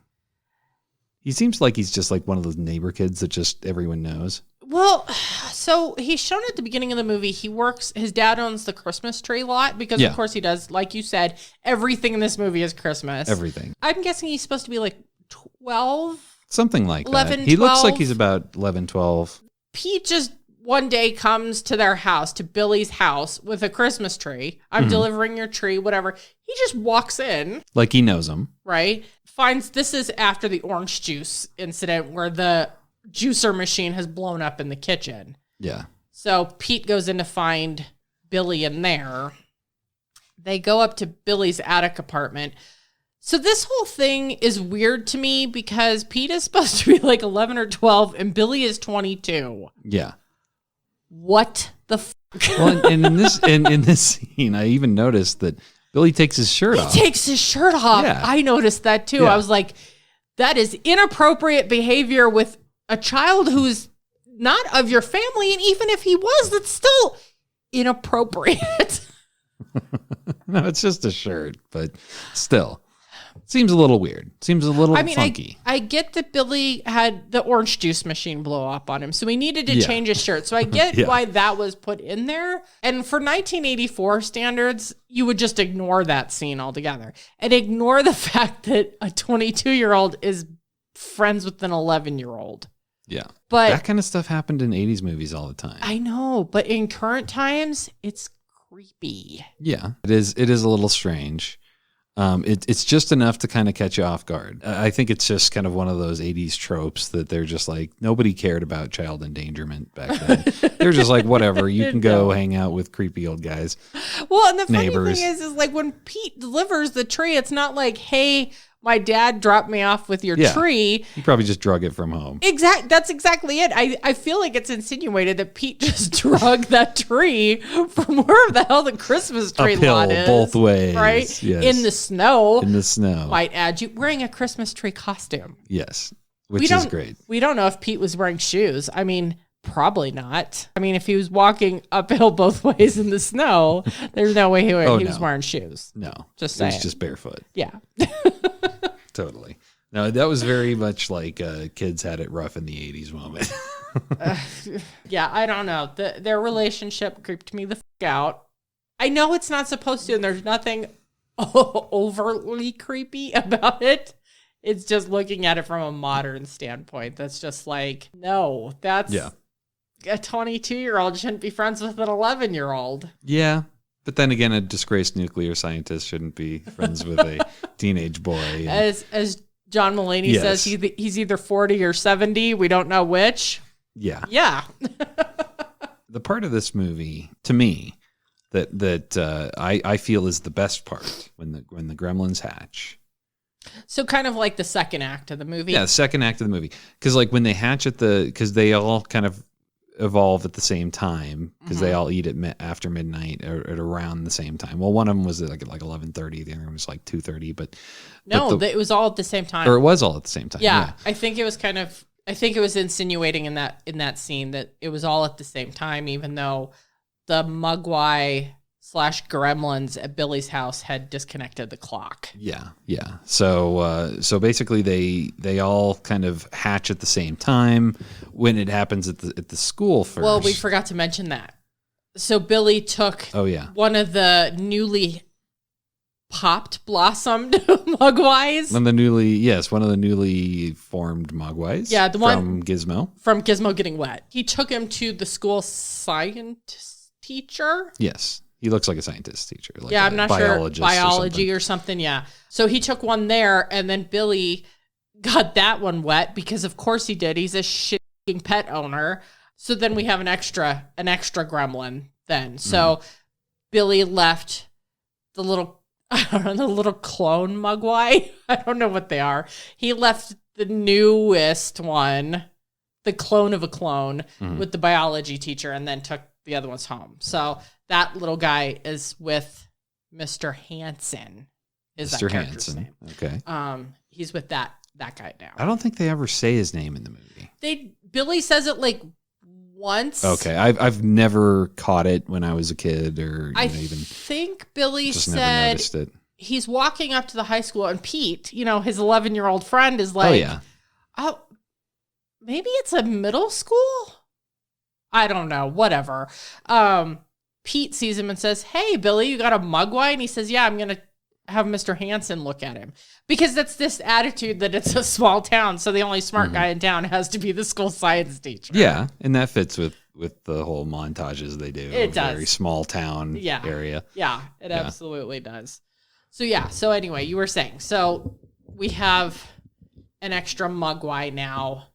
He seems like he's just like one of those neighbor kids that just everyone knows. Well, so he's shown at the beginning of the movie, his dad owns the Christmas tree lot because of course he does. Like you said, everything in this movie is Christmas. Everything. I'm guessing he's supposed to be like 12. Something like 11, that. He 12. looks like he's about 11, 12. Pete just one day comes to their house, to Billy's house, with a Christmas tree. I'm delivering your tree, whatever. He just walks in. Like he knows him. Right. This is after the orange juice incident where the juicer machine has blown up in the kitchen. Yeah. So Pete goes in to find Billy in there. They go up to Billy's attic apartment. So this whole thing is weird to me because Pete is supposed to be like 11 or 12 and Billy is 22. Yeah. What the fuck? Well, and in this scene, I even noticed that Billy takes his shirt off. He takes his shirt off. Yeah. I noticed that too. Yeah. I was like, that is inappropriate behavior with a child who's not of your family. And even if he was, that's still inappropriate. No, it's just a shirt, but still. Seems a little weird. Seems a little funky. I get that Billy had the orange juice machine blow up on him, so he needed to change his shirt. So I get why that was put in there. And for 1984 standards, you would just ignore that scene altogether and ignore the fact that a 22-year-old is friends with an 11-year-old. Yeah. But that kind of stuff happened in 80s movies all the time. I know, but in current times, it's creepy. Yeah, it is a little strange. It's just enough to kind of catch you off guard. I think it's just kind of one of those 80s tropes that they're just like, nobody cared about child endangerment back then. They're just like, whatever, you can go hang out with creepy old guys. Well, and the funny neighbors. thing is like when Pete delivers the tree, it's not like, hey, my dad dropped me off with your tree. He probably just drug it from home. That's exactly it. I feel like it's insinuated that Pete just drug that tree from wherever the hell the Christmas tree Uphill, lot is. both ways. Right? Yes. In the snow. In the snow. Might add you wearing a Christmas tree costume. Yes. Which is great. We don't know if Pete was wearing shoes. I mean, probably not. I mean, if he was walking uphill both ways in the snow, there's no way he was wearing shoes. No. Just saying. He was just barefoot. Yeah. Totally. No, that was very much like kids had it rough in the 80s moment. Yeah, I don't know. Their relationship creeped me the fuck out. I know it's not supposed to, and there's nothing overly creepy about it. It's just looking at it from a modern standpoint. That's just like, no, that's a 22-year-old shouldn't be friends with an 11-year-old. Yeah. But then again, a disgraced nuclear scientist shouldn't be friends with a teenage boy. As John Mulaney says, he's either 40 or 70. We don't know which. Yeah. Yeah. The part of this movie, to me, that I feel is the best part when the Gremlins hatch. So kind of like the second act of the movie. Yeah, the second act of the movie. Because like when they hatch because they all kind of evolve at the same time because they all eat after midnight or at around the same time. Well, one of them was at like 11:30, the other one was like 2:30, but it was all at the same time. Or it was all at the same time. Yeah. I think it was insinuating in that scene that it was all at the same time, even though the Mugwai / Gremlins at Billy's house had disconnected the clock. Yeah. So basically, they all kind of hatch at the same time when it happens at the school first. Well, we forgot to mention that. So Billy took one of the newly blossomed Mugwais. One of the newly formed Mugwais. Yeah, the one from Gizmo. From Gizmo getting wet. He took him to the school science teacher. Yes. He looks like a scientist teacher. Like I'm not sure. Biology or something, yeah. So he took one there, and then Billy got that one wet because, of course, he did. He's a shitting pet owner. So then we have an extra gremlin then. So Billy left the little the little clone Mugwai. I don't know what they are. He left the newest one, the clone of a clone, with the biology teacher, and then took the other ones home. So that little guy is with Mr. Hansen. Mr. Hansen. Okay. He's with that guy now. I don't think they ever say his name in the movie. Billy says it like once. Okay, I've never caught it when I was a kid, or I think Billy just never said noticed it. He's walking up to the high school, and Pete, his 11-year-old friend, is like, "Oh, maybe it's a middle school. I don't know. Whatever." Pete sees him and says, "Hey, Billy, you got a Mugwai?" And he says, "Yeah, I'm gonna have Mr. Hansen look at him," because that's this attitude that it's a small town, so the only smart guy in town has to be the school science teacher. Yeah, and that fits with the whole montages they do. It does. Very small town area. Yeah, it absolutely does. So anyway, you were saying, so we have an extra Mugwai now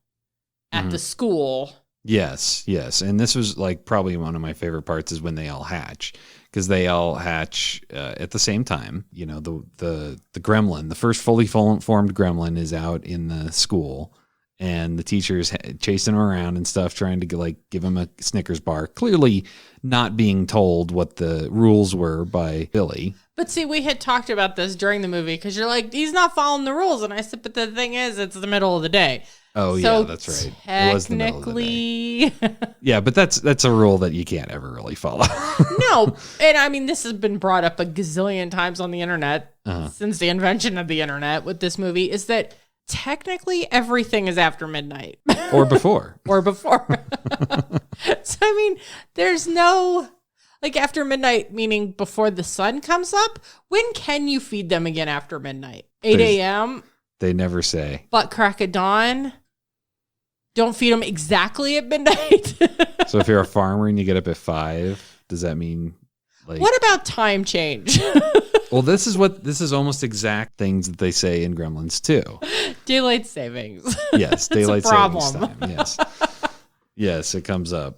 at the school. Yes, and this was like probably one of my favorite parts is when they all hatch. Because they all hatch at the same time. The gremlin, the first fully formed gremlin, is out in the school, and the teacher's chasing him around and stuff, trying to give him a Snickers bar, clearly not being told what the rules were by Billy. But see, we had talked about this during the movie, because you're like, he's not following the rules, and I said, but the thing is, it's the middle of the day. Oh, so yeah, that's right. It was the middle of the day. Yeah, but that's a rule that you can't ever really follow. No, and I mean, this has been brought up a gazillion times on the internet since the invention of the internet with this movie, is that technically everything is after midnight. Or before. So, I mean, there's no... after midnight, meaning before the sun comes up. When can you feed them again after midnight? 8 a.m.? They never say. Butt crack of dawn? Don't feed them exactly at midnight. So if you're a farmer and you get up at 5, does that mean what about time change? Well, this is almost exact things that they say in Gremlins too. Daylight savings. Yes, daylight savings time. Yes. Yes, it comes up.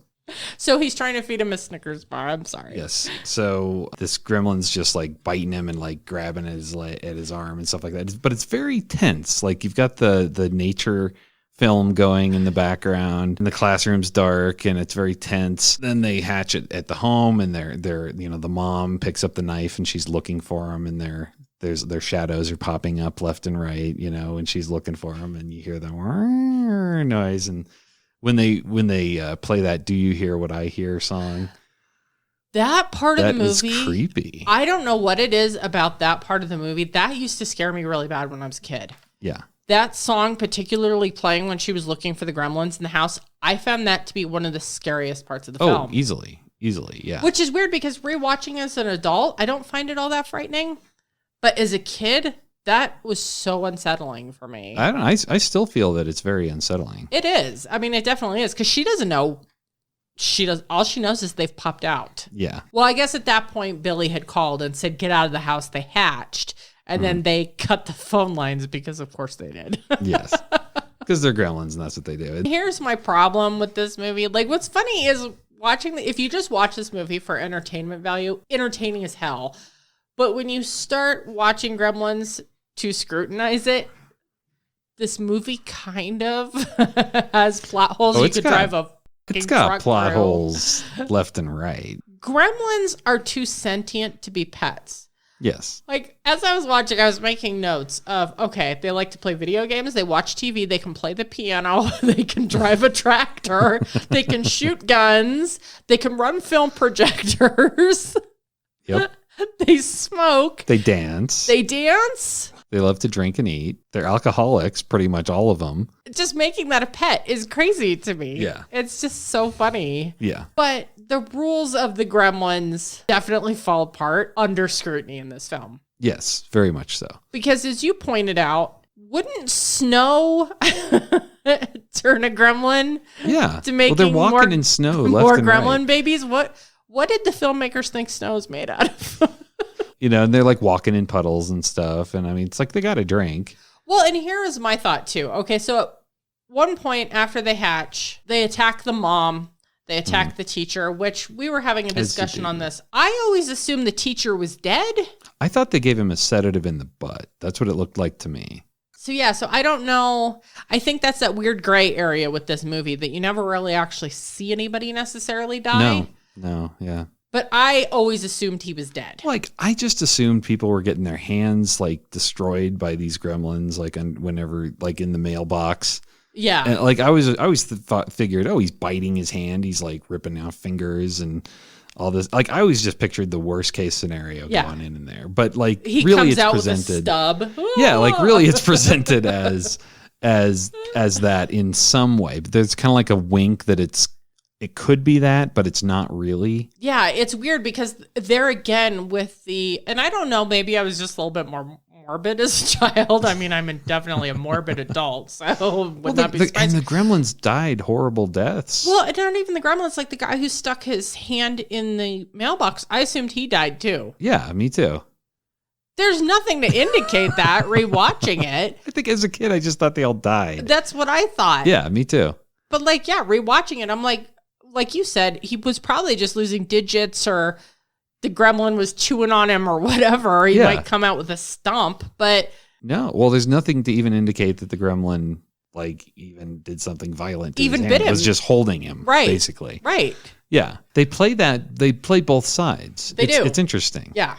So he's trying to feed him a Snickers bar. I'm sorry. Yes. So this gremlin's just biting him and grabbing at his arm and stuff like that. But it's very tense. You've got the nature film going in the background, and the classroom's dark and it's very tense. Then they hatch it at the home, and they're the mom picks up the knife and she's looking for him, and their shadows are popping up left and right, and she's looking for him, and you hear the noise. And when they play that "Do You Hear What I Hear" song, that part of the movie is creepy. I don't know what it is about that part of the movie that used to scare me really bad when I was a kid. Yeah. That song particularly playing when she was looking for the gremlins in the house, I found that to be one of the scariest parts of the film. Oh, easily, yeah. Which is weird, because rewatching as an adult, I don't find it all that frightening. But as a kid, that was so unsettling for me. I still feel that it's very unsettling. It is. I mean, it definitely is, because she doesn't know. All she knows is they've popped out. Yeah. Well, I guess at that point, Billy had called and said, "Get out of the house." They hatched. And then they cut the phone lines, because of course they did. Yes. Because they're gremlins and that's what they do. Here's my problem with this movie. What's funny is if you just watch this movie for entertainment value, entertaining as hell. But when you start watching Gremlins to scrutinize it, this movie kind of has plot holes you could drive a It's got plot through. holes left and right. Gremlins are too sentient to be pets. Yes. As I was watching, I was making notes of, okay, they like to play video games, they watch TV, they can play the piano, they can drive a tractor, they can shoot guns, they can run film projectors. Yep. They smoke. They dance. They love to drink and eat. They're alcoholics, pretty much all of them. Just making that a pet is crazy to me. Yeah. It's just so funny. Yeah. But the rules of the Gremlins definitely fall apart under scrutiny in this film. Yes, very much so. Because as you pointed out, wouldn't snow turn a gremlin? Yeah. To making they're walking in snow left more and gremlin right. babies? What did the filmmakers think snow is made out of? And they're walking in puddles and stuff. And I mean, it's they got to drink. Well, and here is my thought too. Okay, so at one point after they hatch, they attack the mom. They attack the teacher, which we were having a discussion on this. I always assumed the teacher was dead. I thought they gave him a sedative in the butt. That's what it looked like to me. So I don't know. I think that's that weird gray area with this movie that you never really actually see anybody necessarily die. No, yeah. But I always assumed he was dead. Like, I just assumed people were getting their hands, like, destroyed by these gremlins, like, whenever, like, in the mailbox. Yeah. And, like, I always figured, he's biting his hand. He's, like, ripping out fingers and all this. Like, I always just pictured the worst case scenario going in there. But, like, he really comes it's out presented. With a stub. Yeah, like, really it's presented as that in some way. But there's kind of like a wink that it could be that, but it's not really. Yeah, it's weird because there again with and I don't know, maybe I was just a little bit more morbid as a child. I mean, I'm definitely a morbid adult, so would not be surprised. And the gremlins died horrible deaths. Well, not even the gremlins, like the guy who stuck his hand in the mailbox. I assumed he died too. Yeah, me too. There's nothing to indicate that rewatching it. I think as a kid, I just thought they all died. That's what I thought. Yeah, me too. But rewatching it, I'm like you said, he was probably just losing digits or the gremlin was chewing on him or whatever. Or he might come out with a stump, but... No, well, there's nothing to even indicate that the gremlin, like, even did something violent to even his bit hand. him. It was just holding him, basically. Right. Yeah, they play both sides. They do. It's interesting. Yeah.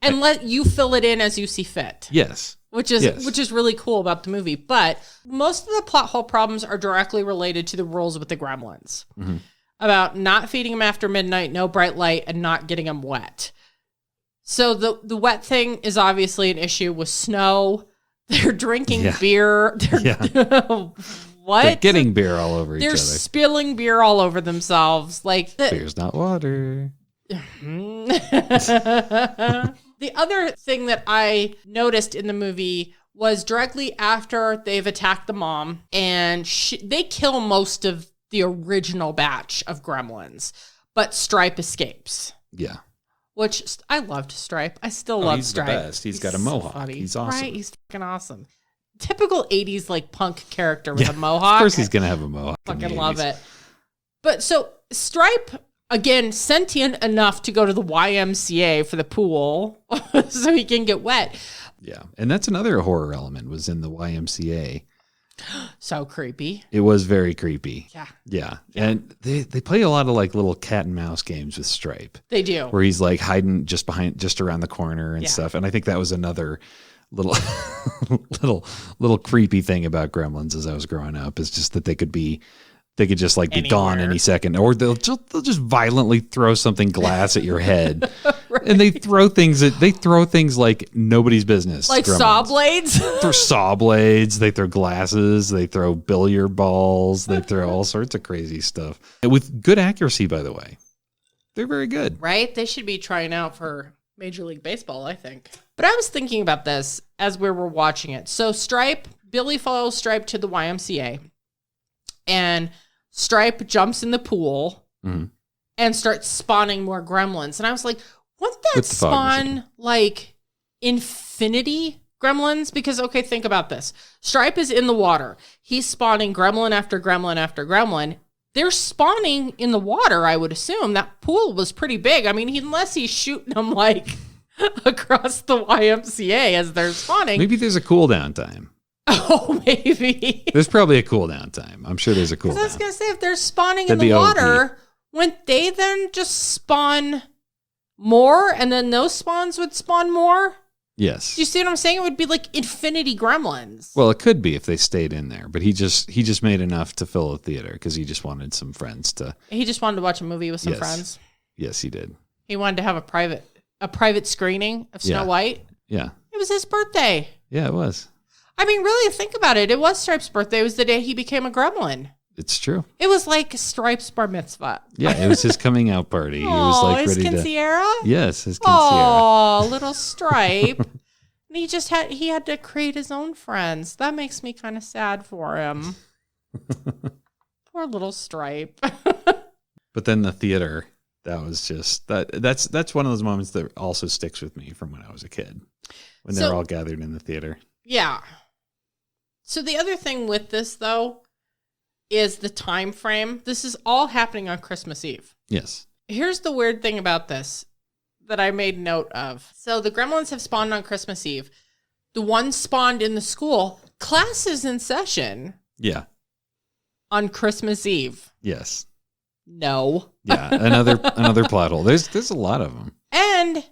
And let you fill it in as you see fit. Yes. Which is really cool about the movie. But most of the plot hole problems are directly related to the rules with the gremlins. Mm-hmm. About not feeding them after midnight, no bright light, and not getting them wet. So the wet thing is obviously an issue with snow. They're drinking beer. What? They're getting beer all over each other. They're spilling beer all over themselves. Like beer's not water. The other thing that I noticed in the movie was directly after they've attacked the mom, and they kill most of the original batch of gremlins, but Stripe escapes. Yeah. Which I loved Stripe. I still love Stripe. He's the best. He's got a mohawk. So he's awesome. Right? He's fucking awesome. Typical 80s like punk character with a mohawk. Of course he's going to have a mohawk. Fucking love it. But so Stripe, again, sentient enough to go to the YMCA for the pool so he can get wet. Yeah. And that's another horror element was in the YMCA. So creepy. It was very creepy. Yeah. Yeah. And they play a lot of like little cat and mouse games with Stripe. They do. Where he's like hiding just around the corner and stuff. And I think that was another little creepy thing about Gremlins as I was growing up is just that they could just like be gone any second, or they'll just violently throw something glass at your head. Right. And they throw things like nobody's business. Like Gremlins. saw blades? Throw saw blades, they throw glasses, they throw billiard balls, they throw all sorts of crazy stuff. And with good accuracy, by the way. They're very good. Right? They should be trying out for Major League Baseball, I think. But I was thinking about this as we were watching it. So Billy follows Stripe to the YMCA, and Stripe jumps in the pool and starts spawning more gremlins. And I was like, wouldn't that spawn like infinity gremlins? Because, okay, think about this. Stripe is in the water. He's spawning gremlin after gremlin after gremlin. They're spawning in the water, I would assume. That pool was pretty big. I mean, unless he's shooting them like across the YMCA as they're spawning. Maybe there's a cooldown time. Oh, maybe. There's probably a cooldown time. I'm sure there's a cooldown. I was going to say, if they're spawning in the water, wouldn't they then just spawn more and then those spawns would spawn more? Yes. Do you see what I'm saying? It would be like infinity gremlins. Well, it could be if they stayed in there, but he just made enough to fill a theater because he just wanted some friends to. He just wanted to watch a movie with some friends. Yes, he did. He wanted to have a private screening of Snow White. Yeah. It was his birthday. Yeah, it was. I mean, really, think about it. It was Stripe's birthday. It was the day he became a gremlin. It's true. It was like Stripe's bar mitzvah. Yeah, it was his coming out party. He was like his ready quinceañera? Yes, his quinceañera. Oh, little Stripe. And he had to create his own friends. That makes me kind of sad for him. Poor little Stripe. But then the theater, that was just that's one of those moments that also sticks with me from when I was a kid. When they're all gathered in the theater. Yeah. So the other thing with this though is the time frame. This is all happening on Christmas Eve. Yes. Here's the weird thing about this. that I made note of. So the Gremlins have spawned on Christmas Eve. The one spawned in the school. Class is in session. Yeah. On Christmas Eve. Yes. No. Yeah. Another plot hole. There's a lot of them. And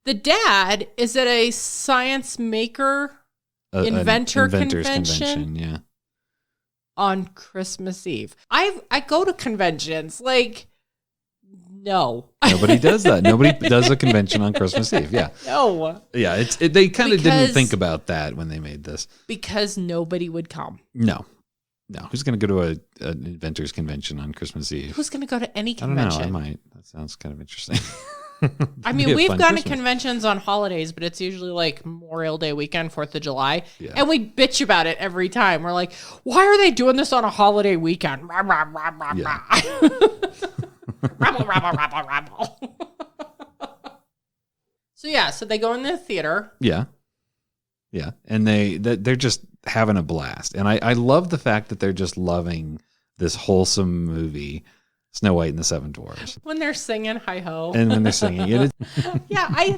the dad is at a science maker inventors convention. Yeah. On Christmas Eve. I go to conventions. Like, no. Nobody does that. Nobody does a convention on Christmas Eve. Yeah. No. Yeah. They kind of didn't think about that when they made this. Because nobody would come. No. Who's going to go to an inventors convention on Christmas Eve? Who's going to go to any convention? I don't know. I might. That sounds kind of interesting. I mean, we've gone to conventions on holidays, but it's usually like Memorial Day weekend, 4th of July. Yeah. And we bitch about it every time. We're like, why are they doing this on a holiday weekend? Rah, rah, rah, rah, yeah. Rabble, rabble, rabble, rabble. So they go in the theater. Yeah. Yeah. And they're just having a blast. And I love the fact that they're just loving this wholesome movie, Snow White and the Seven Dwarfs. When they're singing Hi Ho. And when they're singing it. Yeah, I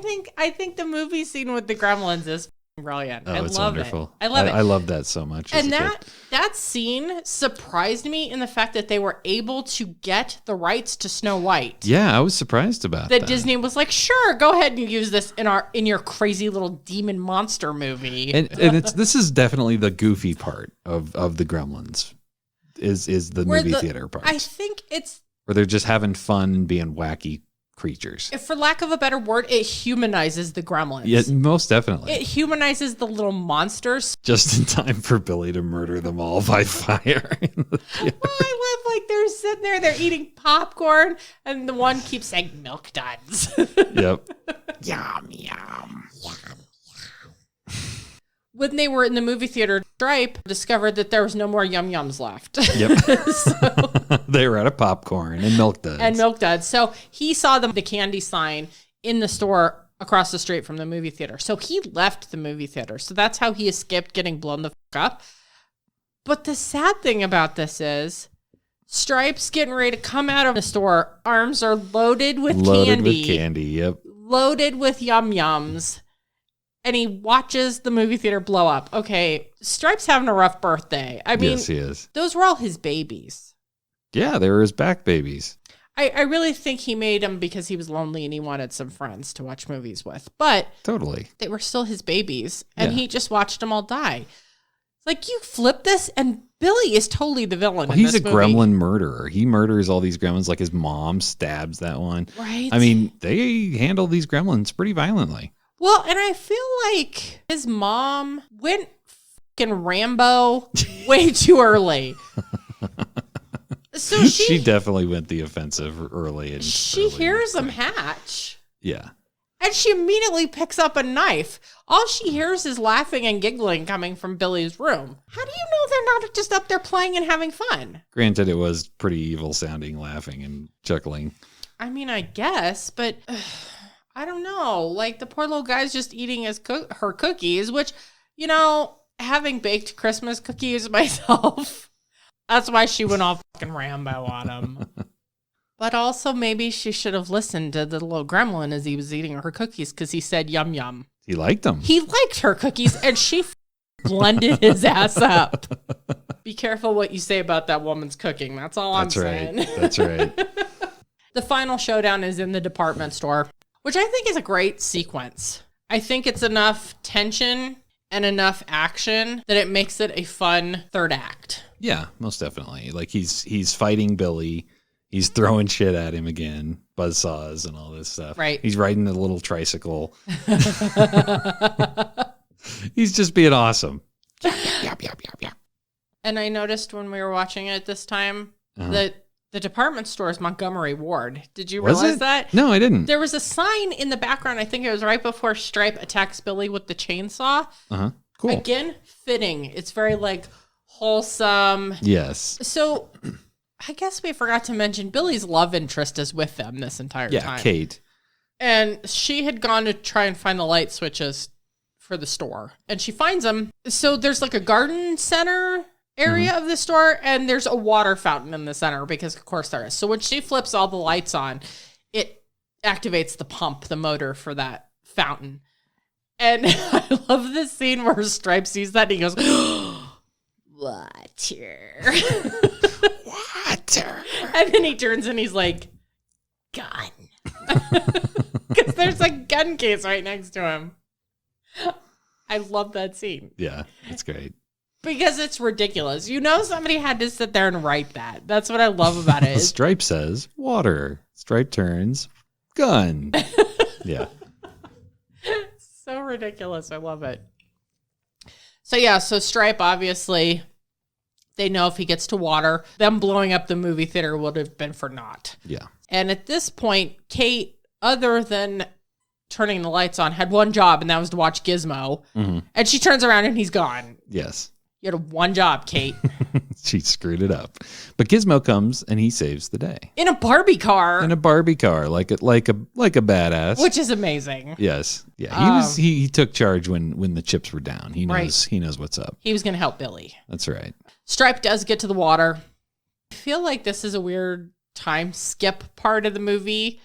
think the movie scene with the Gremlins is brilliant. Oh, it's love wonderful. It. I love it. I love that so much. And that scene surprised me in the fact that they were able to get the rights to Snow White. Yeah, I was surprised about that. Disney was like, sure, go ahead and use this in your crazy little demon monster movie. And this is definitely the goofy part of the Gremlins. Is the movie theater part. I think it's where they're just having fun and being wacky creatures. For lack of a better word, it humanizes the Gremlins. Yeah, most definitely. It humanizes the little monsters. Just in time for Billy to murder them all by fire. Well, I love like they're sitting there, they're eating popcorn, and the one keeps saying milk duds. Yep. Yum, yum, yum. When they were in the movie theater, Stripe discovered that there was no more Yum Yums left. Yep. They were out of popcorn and milk duds. So he saw the candy sign in the store across the street from the movie theater. So he left the movie theater. So that's how he escaped getting blown the fuck up. But the sad thing about this is Stripe's getting ready to come out of the store. Arms are loaded with candy. Loaded with candy, yep. Loaded with Yum Yums. And he watches the movie theater blow up. Okay, Stripe's having a rough birthday. I mean, yes, he is. Those were all his babies. Yeah, they were his back babies. I really think he made them because he was lonely and he wanted some friends to watch movies with. But totally, they were still his babies, and he just watched them all die. It's like, you flip this, and Billy is totally the villain. Well, he's a gremlin murderer. He murders all these gremlins, like his mom stabs that one. Right. I mean, they handle these gremlins pretty violently. Well, and I feel like his mom went fucking Rambo way too early. So she definitely went the offensive early. She hears them hatch. Yeah. And she immediately picks up a knife. All she hears is laughing and giggling coming from Billy's room. How do you know they're not just up there playing and having fun? Granted, it was pretty evil sounding, laughing and chuckling. I mean, I guess, but I don't know. Like, the poor little guy's just eating her cookies, which, having baked Christmas cookies myself, that's why she went all fucking Rambo on him. But also, maybe she should have listened to the little gremlin as he was eating her cookies, because he said yum yum. He liked them. He liked her cookies, and she blended his ass up. Be careful what you say about that woman's cooking. That's all I'm saying. That's right. The final showdown is in the department store, which I think is a great sequence. I think it's enough tension and enough action that it makes it a fun third act. Yeah, most definitely. Like, he's fighting Billy. He's throwing shit at him again. Buzzsaws and all this stuff. Right. He's riding a little tricycle. He's just being awesome. Yap, yap, yap, yap. And I noticed when we were watching it this time that the department store is Montgomery Ward. Did you realize that? No, I didn't. There was a sign in the background. I think it was right before Stripe attacks Billy with the chainsaw. Uh-huh. Cool. Again, fitting. It's very, wholesome. Yes. So I guess we forgot to mention Billy's love interest is with them this entire time. Yeah, Kate. And she had gone to try and find the light switches for the store. And she finds them. So there's a garden center area of the store, and there's a water fountain in the center, because of course there is. So when she flips all the lights on, it activates the pump, the motor for that fountain. And I love this scene where Stripe sees that and he goes, water. Water. And then he turns and he's like, gun. Because there's a gun case right next to him. I love that scene. Yeah, it's great. Because it's ridiculous. You know somebody had to sit there and write that. That's what I love about it. Stripe says, water. Stripe turns, gun. Yeah. So ridiculous. I love it. So Stripe, obviously, they know if he gets to water, them blowing up the movie theater would have been for naught. Yeah. And at this point, Kate, other than turning the lights on, had one job, and that was to watch Gizmo. Mm-hmm. And she turns around and he's gone. Yes. You had one job, Kate. She screwed it up. But Gizmo comes and he saves the day. In a Barbie car. In a Barbie car, like a badass. Which is amazing. Yes. Yeah. He took charge when the chips were down. He knows what's up. He was gonna help Billy. That's right. Stripe does get to the water. I feel like this is a weird time skip part of the movie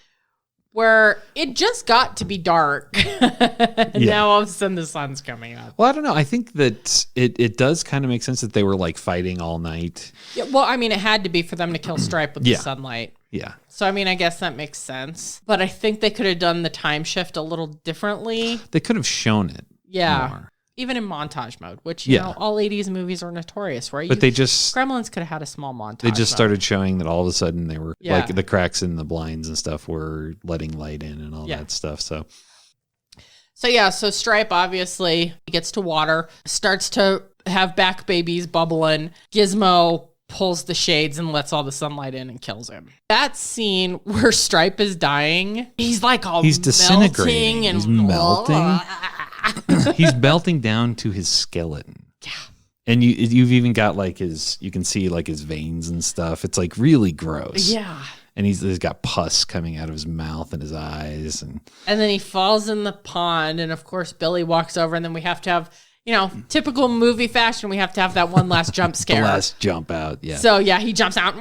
where it just got to be dark. And now all of a sudden the sun's coming up. Well, I don't know. I think that it does kind of make sense that they were like fighting all night. Yeah, well, I mean, it had to be for them to kill Stripe with the sunlight. Yeah. So, I mean, I guess that makes sense. But I think they could have done the time shift a little differently. They could have shown it more. Even in montage mode, which, you know, all 80s movies are notorious, right? But Gremlins could have had a small montage. They just started showing that all of a sudden they were, like, the cracks in the blinds and stuff were letting light in and all that stuff, So Stripe, obviously, gets to water, starts to have back babies bubbling. Gizmo pulls the shades and lets all the sunlight in and kills him. That scene where Stripe is dying, he's like he's disintegrating. And he's melting. He's melting down to his skeleton. Yeah. And you've even got like you can see like his veins and stuff. It's like really gross. Yeah. And he's got pus coming out of his mouth and his eyes. And then he falls in the pond. And of course, Billy walks over, and then we have to have, typical movie fashion, we have to have that one last jump scare. The last jump out, yeah. So yeah, he jumps out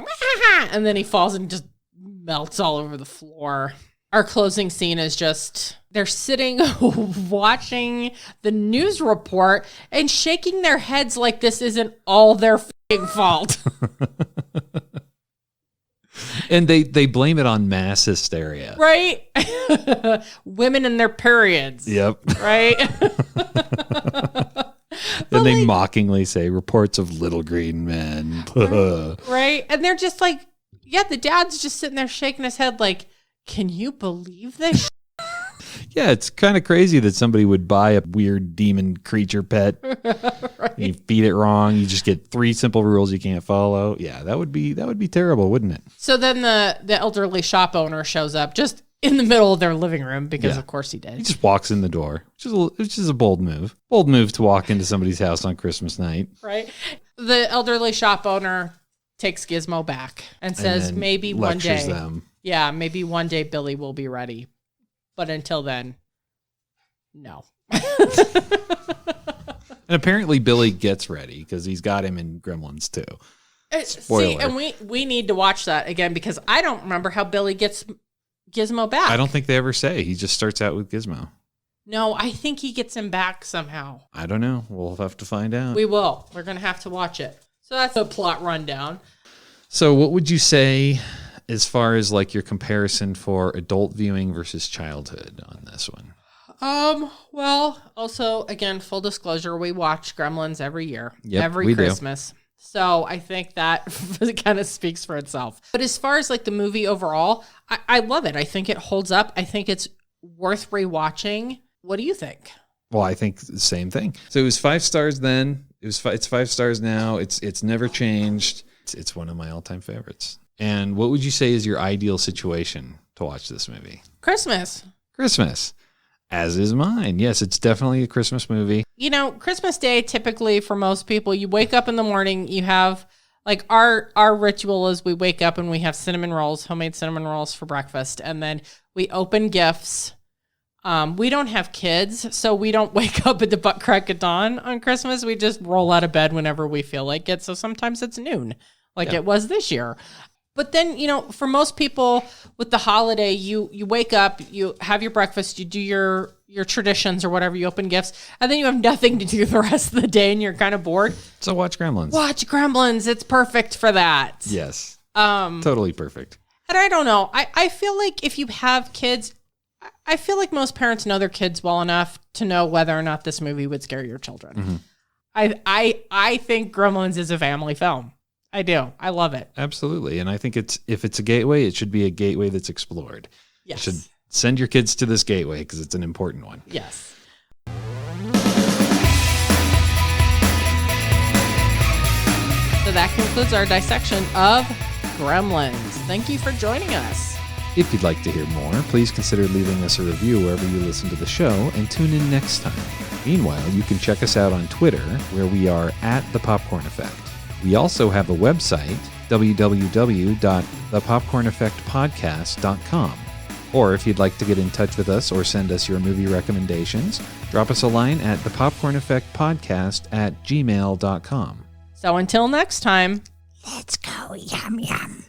and then he falls and just melts all over the floor. Our closing scene is just, they're sitting watching the news report and shaking their heads like this isn't all their f***ing fault. And they blame it on mass hysteria. Right? Women and their periods. Yep. Right? Then they mockingly say, reports of little green men. Right? And they're just like, the dad's just sitting there shaking his head like, can you believe this? Yeah, it's kind of crazy that somebody would buy a weird demon creature pet. Right. You feed it wrong. You just get 3 simple rules you can't follow. Yeah, that would be terrible, wouldn't it? So then the elderly shop owner shows up just in the middle of their living room because of course he did. He just walks in the door, which is a bold move. Bold move to walk into somebody's house on Christmas night. Right. The elderly shop owner takes Gizmo back and says maybe one day. Them. Yeah, maybe one day Billy will be ready. But until then, no. And apparently Billy gets ready because he's got him in Gremlins too. Spoiler. See, and we need to watch that again because I don't remember how Billy gets Gizmo back. I don't think they ever say. He just starts out with Gizmo. No, I think he gets him back somehow. I don't know. We'll have to find out. We will. We're going to have to watch it. So that's a plot rundown. So what would you say as far as like your comparison for adult viewing versus childhood on this one? Well, also, again, full disclosure, we watch Gremlins every year, every Christmas. Do. So I think that kind of speaks for itself. But as far as like the movie overall, I love it. I think it holds up. I think it's worth rewatching. What do you think? Well, I think the same thing. So it was 5 stars then. It's 5 stars now. It's never changed. It's one of my all-time favorites. And what would you say is your ideal situation to watch this movie? Christmas. As is mine. Yes, it's definitely a Christmas movie. Christmas Day, typically for most people, you wake up in the morning, you have, like, our ritual is we wake up and we have cinnamon rolls, homemade cinnamon rolls for breakfast, and then we open gifts. We don't have kids, so we don't wake up at the butt crack of dawn on Christmas. We just roll out of bed whenever we feel like it, so sometimes it's noon, like it was this year. But then, for most people with the holiday, you wake up, you have your breakfast, you do your traditions or whatever, you open gifts, and then you have nothing to do the rest of the day and you're kind of bored. So watch Gremlins. Watch Gremlins. It's perfect for that. Yes. Totally perfect. And I don't know. I feel like if you have kids, I feel like most parents know their kids well enough to know whether or not this movie would scare your children. Mm-hmm. I think Gremlins is a family film. I do. I love it. Absolutely. And I think if it's a gateway, it should be a gateway that's explored. Yes. You should send your kids to this gateway because it's an important one. Yes. So that concludes our dissection of Gremlins. Thank you for joining us. If you'd like to hear more, please consider leaving us a review wherever you listen to the show and tune in next time. Meanwhile, you can check us out on Twitter, where we are @thepopcorneffect. We also have a website, www.thepopcorneffectpodcast.com. Or if you'd like to get in touch with us or send us your movie recommendations, drop us a line at thepopcorneffectpodcast@gmail.com. So until next time, let's go yum yum.